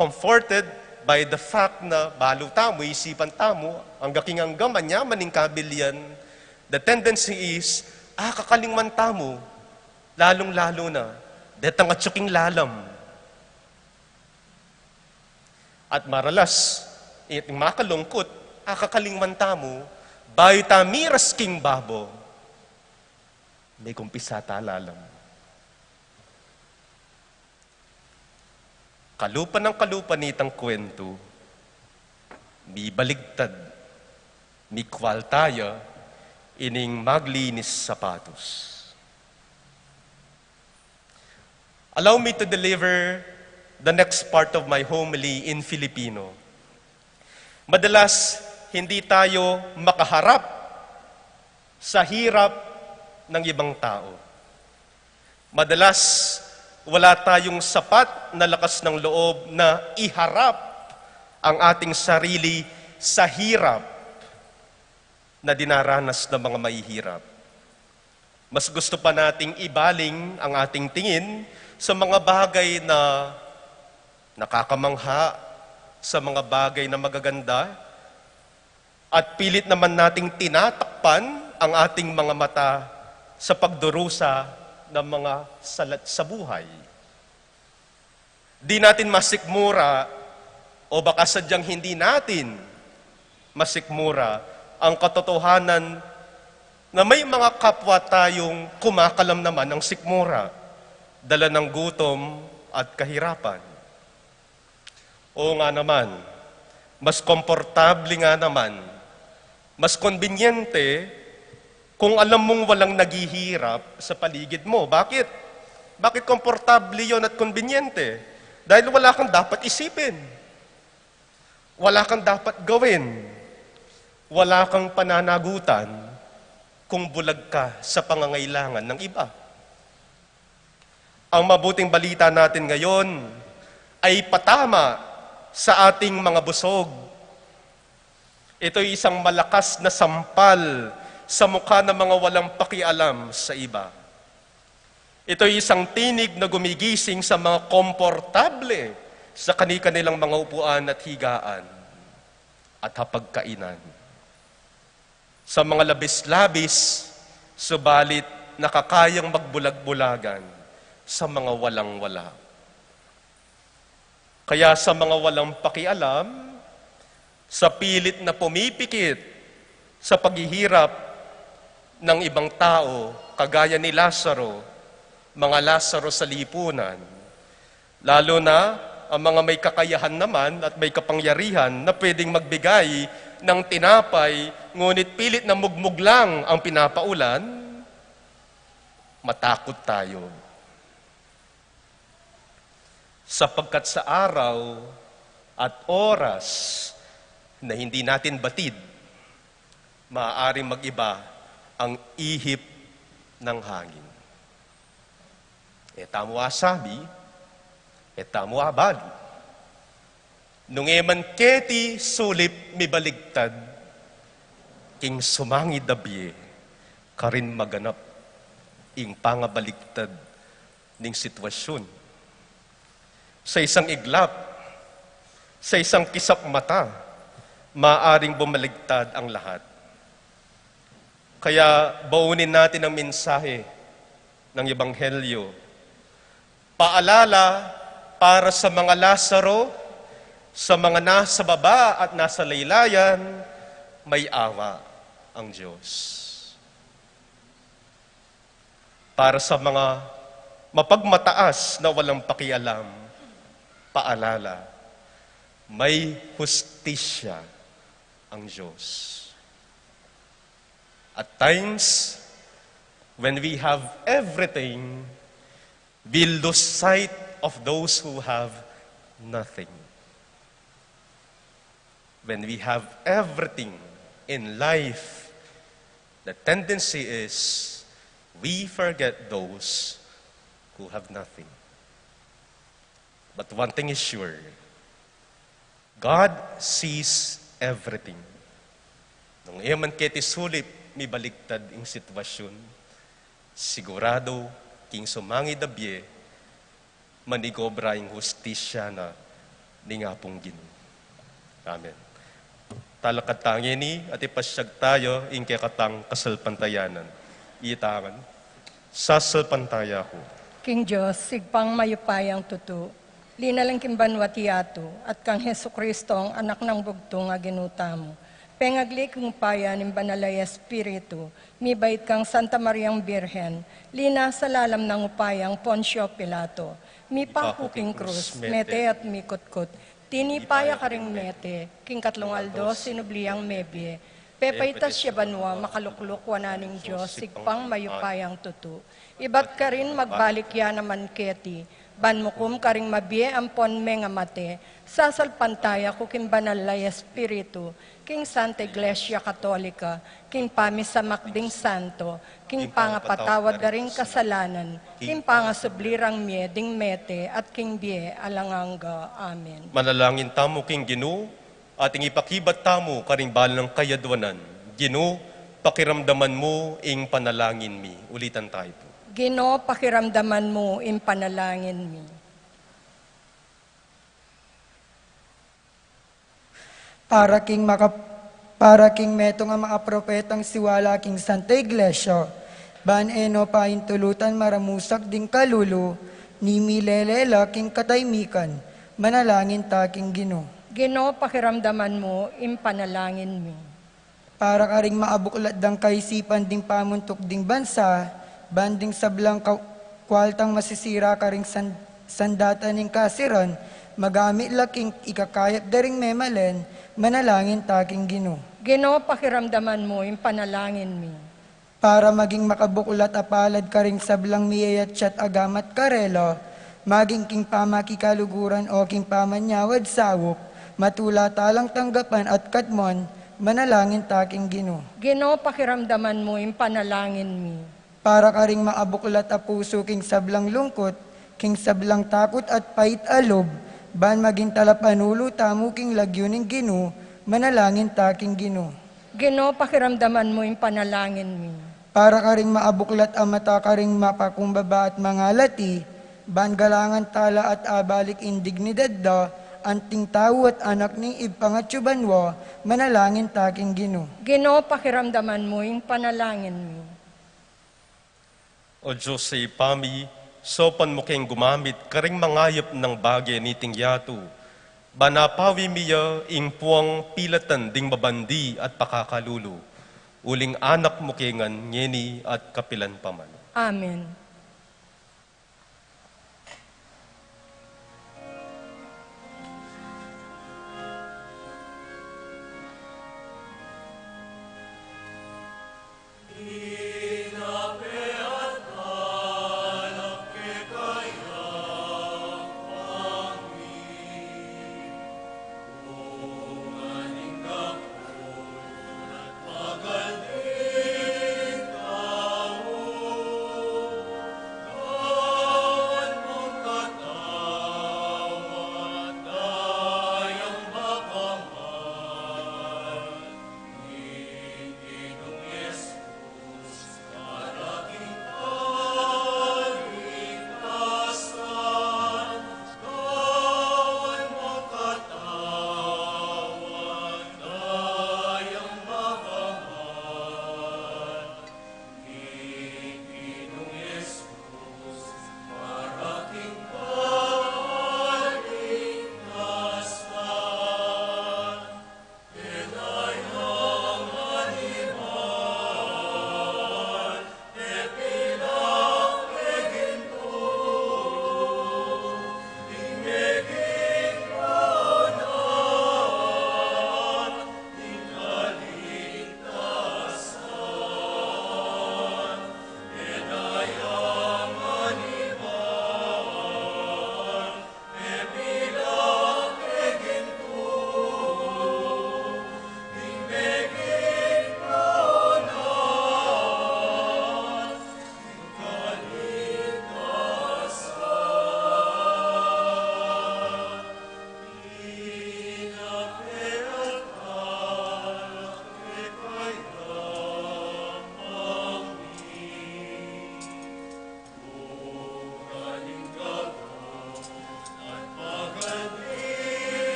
comforted by the fact na balo tamo, isipan tamo, ang gaking hanggang manyaman ng kabilyan, the tendency is, kakalingman tamo, lalong-lalo na, detang at suking lalam. At maralas, iting makalungkot, kakalingman tamo, bayo tamiras king babo, may kumpisa talalam. Kalupan ng kalupan nitang kwento, mi baligtad, mi kwaltaya, ining maglinis sapatos. Allow me to deliver the next part of my homily in Filipino. Madalas, hindi tayo makaharap sa hirap ng ibang tao. Madalas, wala tayong sapat na lakas ng loob na iharap ang ating sarili sa hirap na dinaranas ng mga mahihirap. Mas gusto pa nating ibaling ang ating tingin sa mga bagay na nakakamangha, sa mga bagay na magaganda, at pilit naman nating tinatakpan ang ating mga mata sa pagdurusa ng mga salat sa buhay. Di natin masikmura o baka sadyang hindi natin masikmura ang katotohanan na may mga kapwa tayong kumakalam naman ng sikmura, dala ng gutom at kahirapan. Oo nga naman, mas komportable nga naman, mas konbinyente kung alam mong walang naghihirap sa paligid mo. Bakit? Bakit komportable yon at konbinyente? Dahil wala kang dapat isipin. Wala kang dapat gawin. Wala kang pananagutan kung bulag ka sa pangangailangan ng iba. Ang mabuting balita natin ngayon ay patama sa ating mga busog. Ito'y isang malakas na sampal sa mukha ng mga walang pakialam sa iba. Ito'y isang tinig na gumigising sa mga komportable sa kani-kanilang mga upuan at higaan at hapagkainan. Sa mga labis-labis, subalit nakakayang magbulag-bulagan sa mga walang-wala. Kaya sa mga walang pakialam, sa pilit na pumipikit sa paghihirap ng ibang tao, kagaya ni Lazaro, mga Lazaro sa lipunan, lalo na ang mga may kakayahan naman at may kapangyarihan na pwedeng magbigay ng tinapay, ngunit pilit na mugmug lang ang pinapaulan, matakot tayo. Sapagkat sa araw at oras na hindi natin batid, maaaring mag-iba ang ihip ng hangin. Etamu asabi, etamu abali. Nung eman keti sulip mibaligtad, king sumangi dabye, karin maganap, ing pangabaligtad ning sitwasyon. Sa isang iglap, sa isang kisap mata, maaring bumaligtad ang lahat. Kaya baunin natin ang mensahe ng Ebanghelyo. Paalala para sa mga Lazaro, sa mga nasa baba at nasa laylayan, may awa ang Diyos. Para sa mga mapagmataas na walang pakialam, paalala, may hustisya ang Diyos. At times, when we have everything, we lose sight of those who have nothing. When we have everything in life, the tendency is we forget those who have nothing. But one thing is sure, God sees everything. Nung eman keti sulip, may baligtad ang sitwasyon, sigurado, king sumangi dabye, manigobra yung hustisya na ningapong gini. Amen. Talakad tangi ni, at ipasyag tayo, ing kekatang kasalpantayanan. Itangan, sasalpantaya ko. King Diyos, sigpang mayupayang tutu, linalang kimbanwatiato, at kang Heso Kristo ang anak ng bugtong nga ginutamo. Pengagli kong paya ng Banalay Espiritu, mibait kang Santa Mariang Birhen, lina sa lalam ng upayang Poncio Pilato, mi pahuking krus, mete at mikutkut, tinipaya ka ring mete, king katlongaldo, sinubliyang mebye, pepaitas siya banwa, makalukluk wananing Diyos, sigpang mayupayang tutu. Ibat ka rin magbalik ya naman keti, ban mukum karing mabie ampon me nga mate, sasalpantaya ko king banal na espiritu, king Santa Iglesia Katolika, king pamisamakding santo, king pangapatawad da ring kasalanan, king pangasublirang mie ding mete, at king bie alanganga. Amen. Manalangin tamo king Ginoo, ating ipakibat tamo karing balang kayadwanan. Ginoo, pakiramdaman mo ing panalangin mi. Ulitan tayo po. Ginoo, pakiramdaman mo in panalangin mi. Para king meto nga mga propetang siwala king Santa Iglesia, ban eno pa intulutan maramusak ding kalulu, ni milelela king kataymikan, manalangin ta king Ginoo. Ginoo, pakiramdaman mo in panalangin mi. Para ka ring maabuklat dang kaisipan ding pamuntok ding bansa, banding sablang kwaltang masisira ka ring sandata ning kasiran, magamit laking ikakayap daring memalen, manalangin taking Ginoo. Ginoo, pakiramdaman mo in panalangin mi. Para maging makabuklat apalad ka ring sablang miyayat siyat agamat karelo, maging king pamakikaluguran o king pamanyawad sawop, matula talang tanggapan at katmon, manalangin taking Ginoo. Ginoo, pakiramdaman mo in panalangin mi. Para ka ring maabuklat a puso king sablang lungkot, king sablang takot at pait alob, ban maging talapanulo tamo king lagyo ning Ginoo, manalangin taking Ginoo. Ginoo, pakiramdaman mo in panalangin mi. Para ka ring maabuklat a mata ka ring mapakumbaba at mga lati, ban galangan tala at abalik indignidad da, anting tao at anak ning ipangatsubanwa, manalangin taking Ginoo. Ginoo, pakiramdaman mo in panalangin mi. O Diyos sa ipami, sopan mo kayong gumamit karing mangayap ng bagay niting yato. Banapawi miya ing puwang pilatan ding mabandi at pakakalulu. Uling anak mo kengan ngeni at kapilan paman. Amen.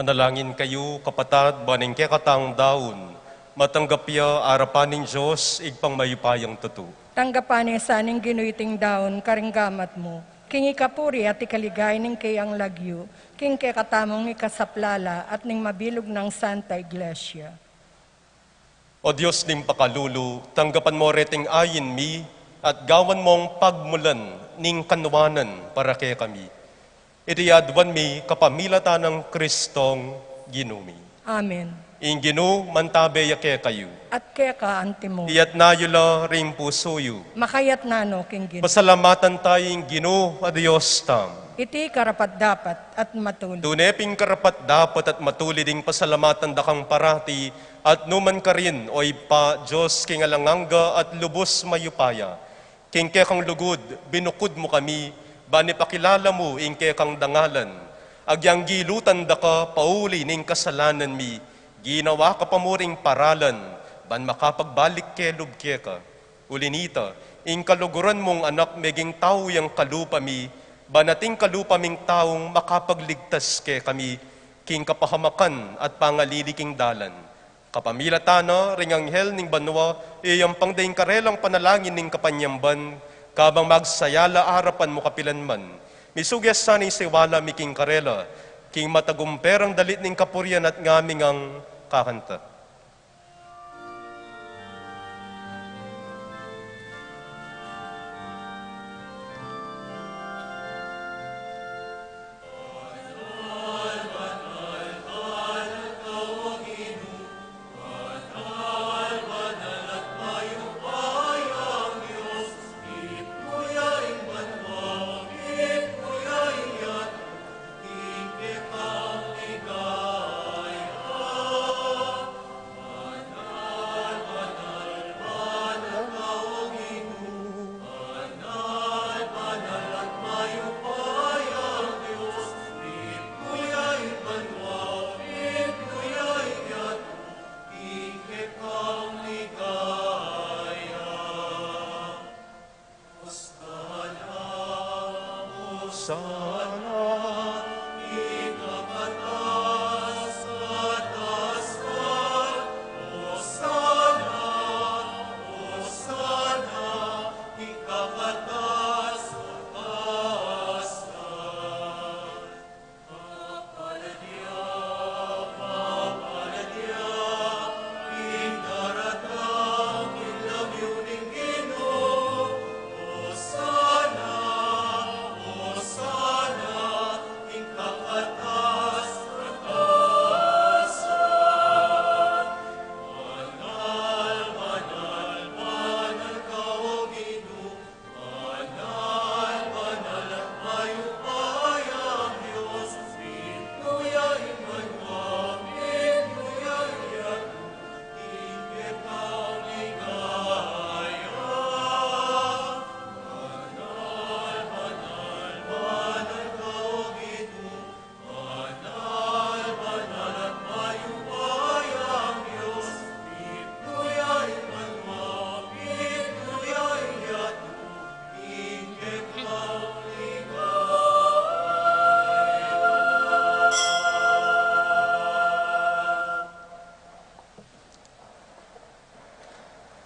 Manalangin kayo, kapatad, baning kekatang daon, matanggap ya arapaning Diyos, igpang mayupayang tutu. Tanggapan niya saning ginuiting daon, karinggamat mo. King ikapuri at ikaligay ning kayang lagyo, king kekatamong ikasaplala at ning mabilog ng Santa Iglesia. O Diyos ning pakalulu, tanggapan mo reting ayin mi, at gawan mong pagmulan ning kanwanan para kay kami. Itiyadwan mi kapamilata ng Kristong ginumi. Amen. Inginu mantabe yake kayo. At keka antimo, Iyat na yula ring pusoyo. makayat nano king gino. Pasalamatan tayong ginu a Diyos tam. Iti karapat dapat at matuloy. Duneping karapat dapat at matuliding pasalamatan dakang parati at numan ka rin oy pa Diyos king alanganga at lubos mayupaya. King kekang lugod, binukod mo kami, bani pakilala mo ing kekang dangalan. Agyang gilutan da ka, pauli ning kasalanan mi, ginawa ka pamuring paralan, ban makapagbalik ke lubke ka. Ulinita, ing kaluguran mong anak meging tao yang kalupa mi, banating kalupa ming taong makapagligtas ke kami, king kapahamakan at pangaliliking dalan. Kapamilatana, ring anghel ning banwa, iyang pangdaing karelang panalangin ning kapanyamban, kabang magsayala harapan mo kapilanman. Misugyas saning siwala miking karela, king matagumperang dalit ning kapuryan at ngaming ang kakanta.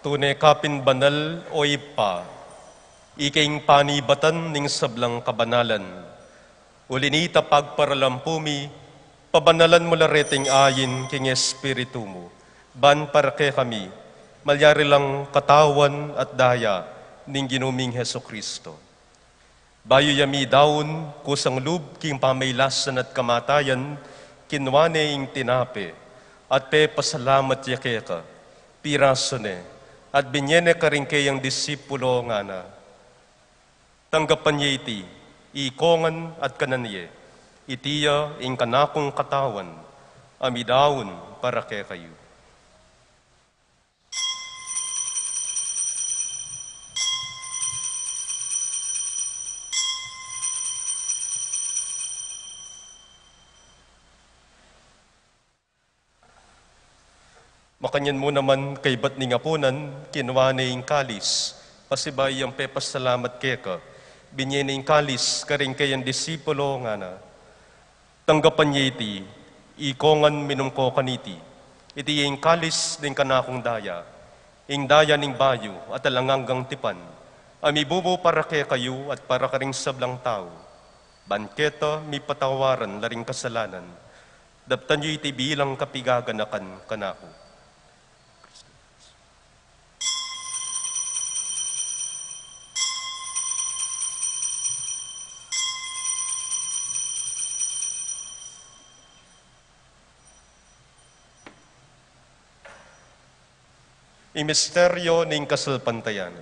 Tunay kapin banal o ipa, ikaing panibatan ning sablang kabanalan. Ulinita pagparalampumi, pabanalan mo lareting ayin king espiritu mo. Ban para kay kami, malyari lang katawan at daya ning ginuming Heso Kristo. Bayo yami daon, kusang lub king pamaylasan at kamatayan, kinwane ing tinape, at pe pasalamat yakeka, piraso ne, at binyene ka rin kayang disipulo nga na. Tanggapan niya iti, ikongan at kananiye, itiya ing kanakong katawan, amidawon para kay kayo. Makanyan mo naman kay ba't ni ngapunan, kinuha na yung kalis, pasibay ang pepasalamat keka, binye na yung kalis, karing kayang disipulo nga na. Tanggapan niya iti, ikongan minumko kaniti, iti yung kalis din kanakong daya, ing daya ning bayo at alanganggang tipan, amibubo para kay kayo at para karing sablang tao, banketa mi patawaran laring kasalanan, daptan yu iti bilang kapigaganakan kanako. Imisteryo ning kasalpantayan.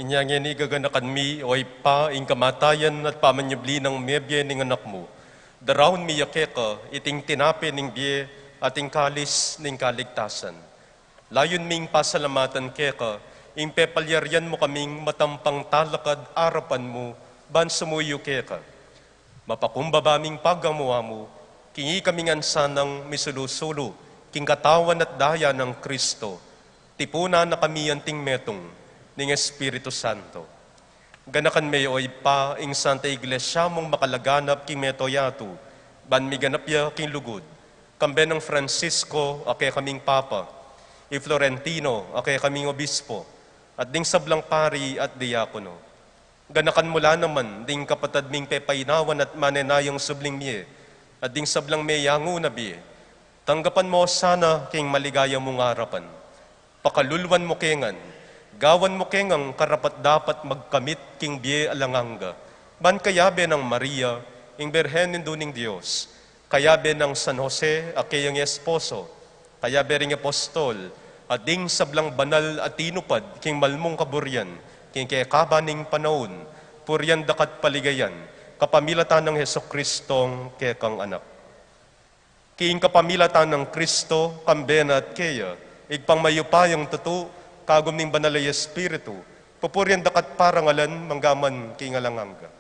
Inyangin igaganakan mi o pa ing kamatayan at pamanyabli ng mebye ning anak mo. Darawon mi yakeka iting tinapi ning biye ating kalis ning kaligtasan. Layon ming pasalamatan keka, ing pepalyaryan mo kaming matampang talakad arapan mo, ban sumuyo keka. Mapakumbaba ming pagamuha mo, kingi kaming ansanang misulusulo, king katawan at daya ng Kristo. Tipuna na kami anting metong, ning Espiritu Santo. Ganakan mayoy pa ing Santa Iglesia mong makalaganap king metoyato, ban miganap ya king lugod, kambe ng Francisco ake kaming Papa, i Florentino ake kaming Obispo, at ding sablang pari at diakono. Ganakan mula naman ding kapatad ming pepainawan at manenayang subling miye, at ding sablang meyango na biye. Tanggapan mo sana king maligaya mong harapan. Pakalulwan mo kengan, gawan mo kengang karapat dapat magkamit king biye alanganga. Ban kayabe ng Maria, ing Berhen ning Diyos, kayabe ng San Jose, akeyang esposo, kayabe ring apostol, at ding sablang banal at tinupad, king malmong kaburyan, king kekabaning panahon, puryan dakat paligayan, kapamilatan ng Heso Kristong kekang anak. King kapamilatan ng Kristo, kambena at keya, igpangmayupayang tutu, kagom ning banalay Espiritu, pupuryan dakat parangalan, manggaman king alanganga.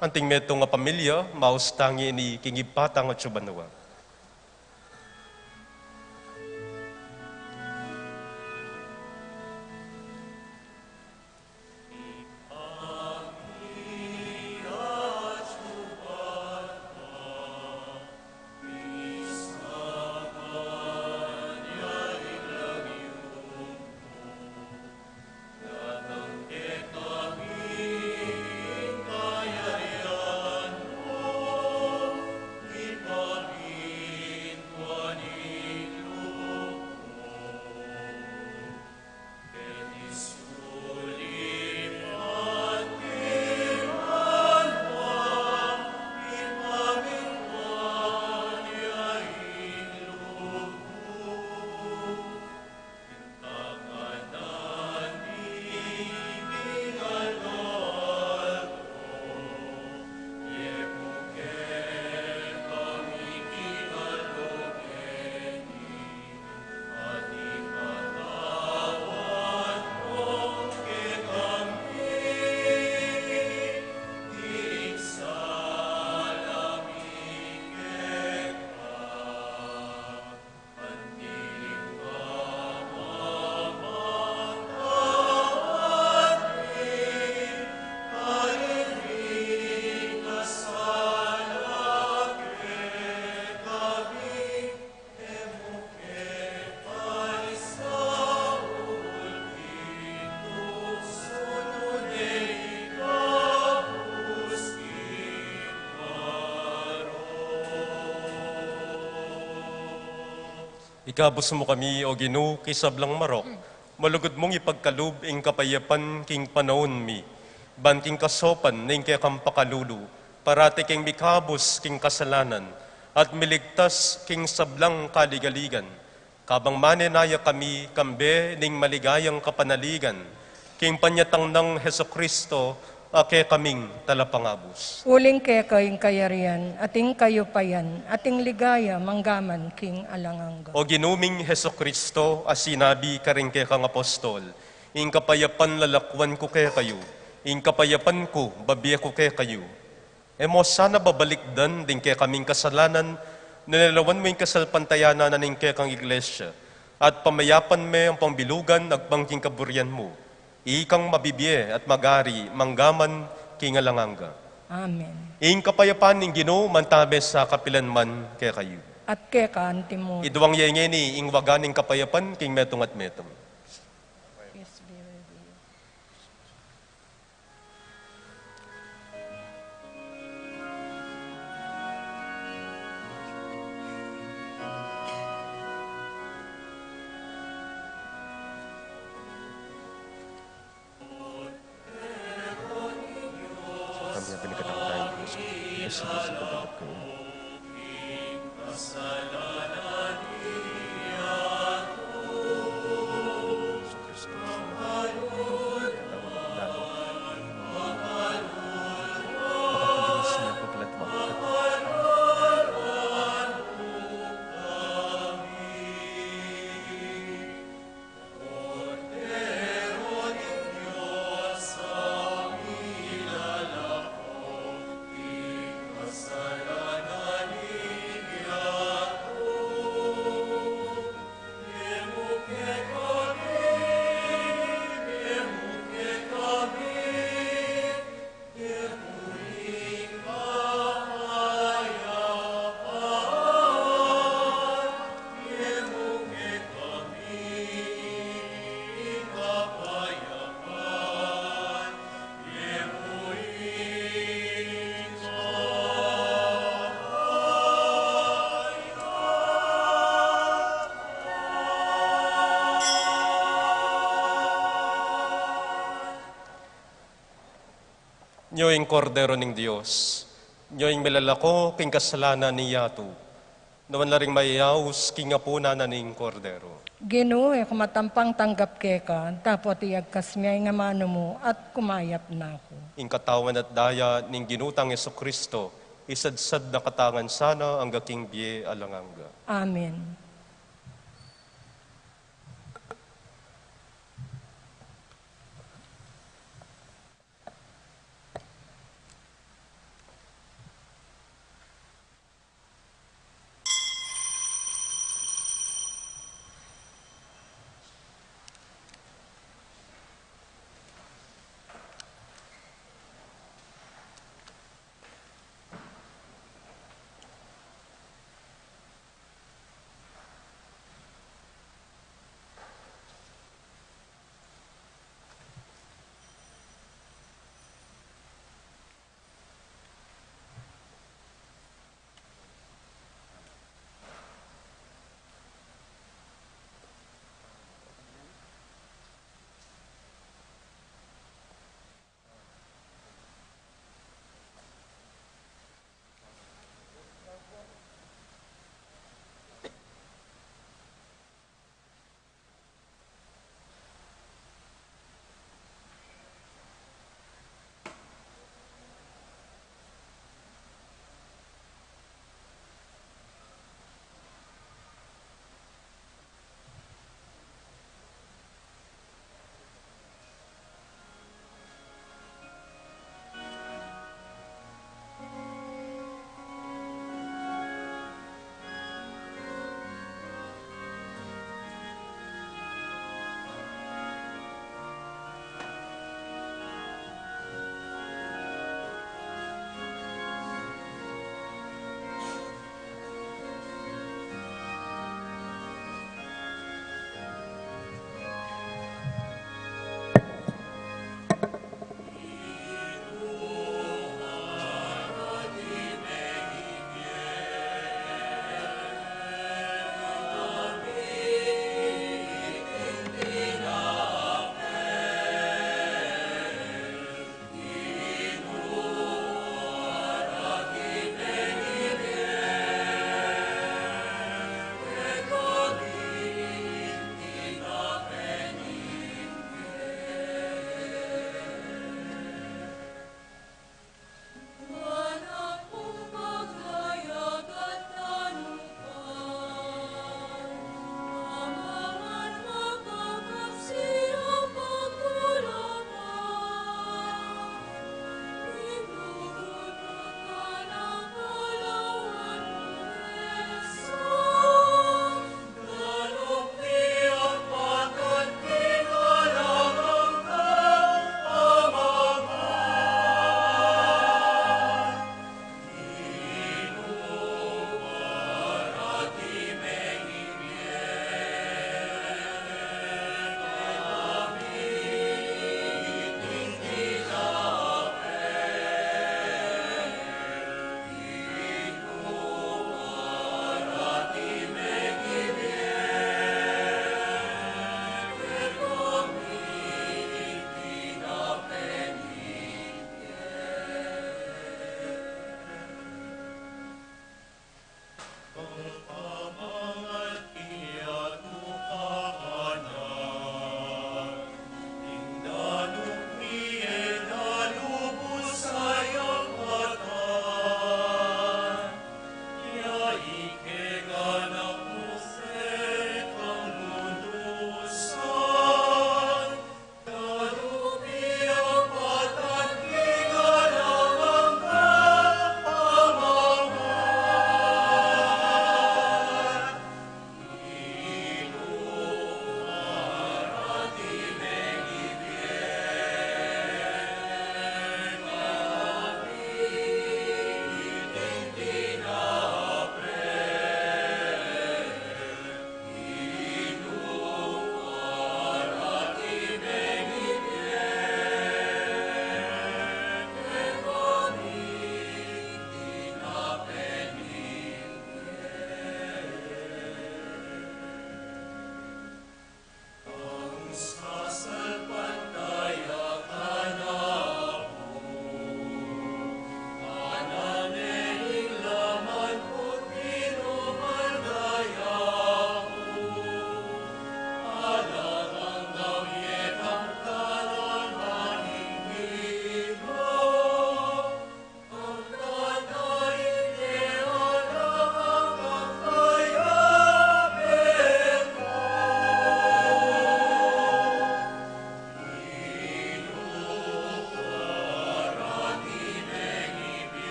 Anting meto nga pamilya, maustangi ni kingipatang at subanawa. Ikabos mo kami, o Ginoo, kisablang marok. Malugod mong ipagkalub ing kapayapan king panahon mi. Ban king kasopan ning kaya kang pakalulu. Parati king mikabos king kasalanan. At miligtas king sablang kaligaligan. Kabang manenaya kami, kambe ning maligayang kapanaligan. King panyatang ng Heso Kristo, ake kaming talapangabos. Uling kaya kayong kayarian, ating kayo payan, ating ligaya, manggaman, king alangangga. O ginuming Heso Kristo, as sinabi ka rin kay kang apostol, ing kapayapan lalakwan ko kay kayo, ing kapayapan ko, babiya ko kay kayo. Mo sana babalikdan din kay kaming kasalanan, nilalawan mo yung kasalpantayanan na ning kay kang iglesia, at pamayapan me ang pambilugan, agpangking kaburyan mo. Ikang mabibiye at magari, manggaman, kingalanganga. Amen. Ing kapayapan ning Ginoo mantabe sa kapilanman kay kayo. At kaya ka, antimo. Idwang yengeni ing waganing kapayapan king metong at metong. Peace be with you. Kami ang pinagkatangtayan ko sa Yesu sa pagdagat ko. Nyoing kordero ning Dios, nyoing milalako king kasalanan ni Yato, naman laring mayayaws king apuna na ning kordero. Ginoo, kumatampang tanggap kaya ka, tapos iyagkas miyay nga mano mo, at kumayap na ako. Ing katawan at daya ning ginutang Yesu Kristo, isadsad na katangan sana ang gaking biye alanganga. Amen.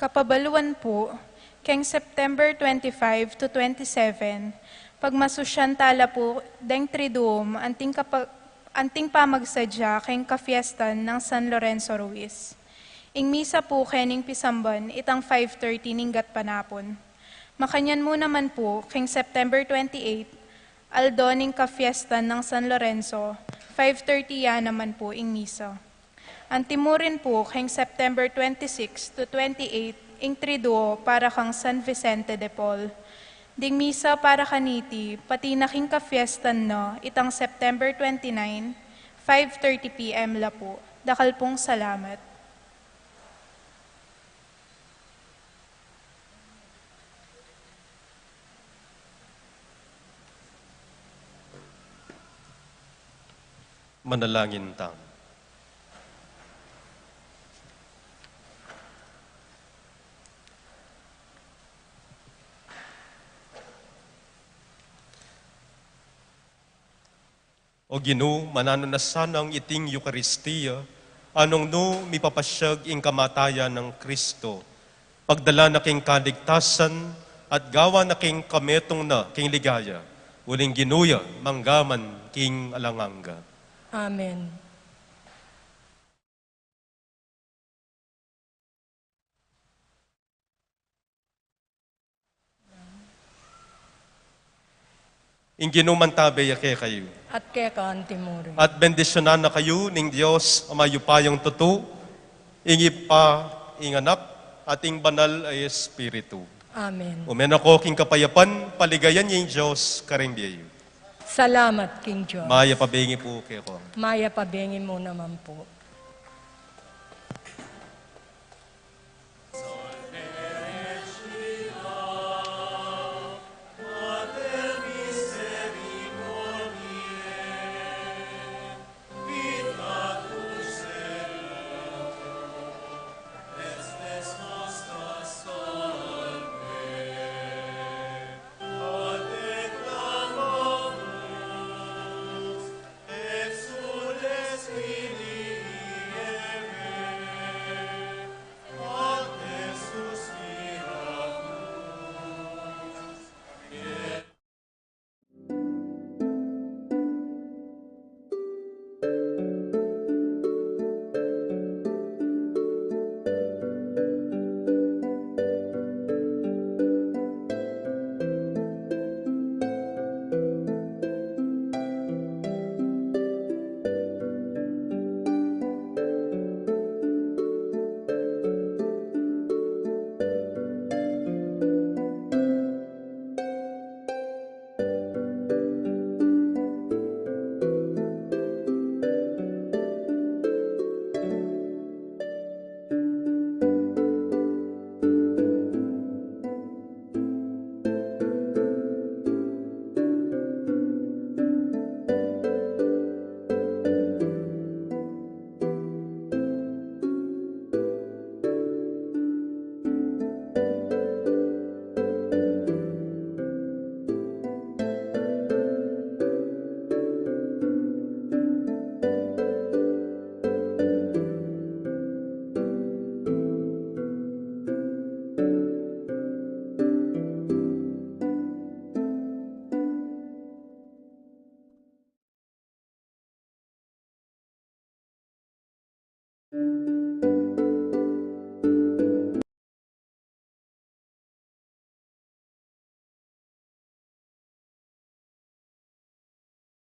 Kapabaluan po, keng September 25 to 27, pagmasusyan tala po, deng triduum, anting pamagsadya keng kafiestan ng San Lorenzo Ruiz. Ing misa po kening pisamban, itang 5:30 ninggat panapon. Makanyan mo naman po, keng September 28, aldoning kafiestan ng San Lorenzo, 5:30 ya naman po ing misa. Antimurin po keng September 26 to 28 ing triduo para kang San Vicente de Paul. Ding misa para kaniti, pati naking ka-fiestan no, itang September 29, 5:30 p.m. la po. Dakal pong salamat. Manalangin tayo. O Ginoo, manano na sanang iting Eukaristiya, anong no mipapasyag ing kamatayan ng Kristo, pagdala na king kaligtasan at gawa na king kametong na king ligaya, uling ginuya, manggaman king alanganga. Amen. Ing ginumantabay ake kayo. At kaya ka antimurin. At bendisyonan na kayo ning Diyos amayupayong tutu, ingi pa inganak, at ing banal ay Espiritu. Amen. Umen ako king kapayapan, paligayan yung Diyos, karing biyayo. Salamat, King John. Maya pabengi po kayo. Maya, pabengin mo naman po.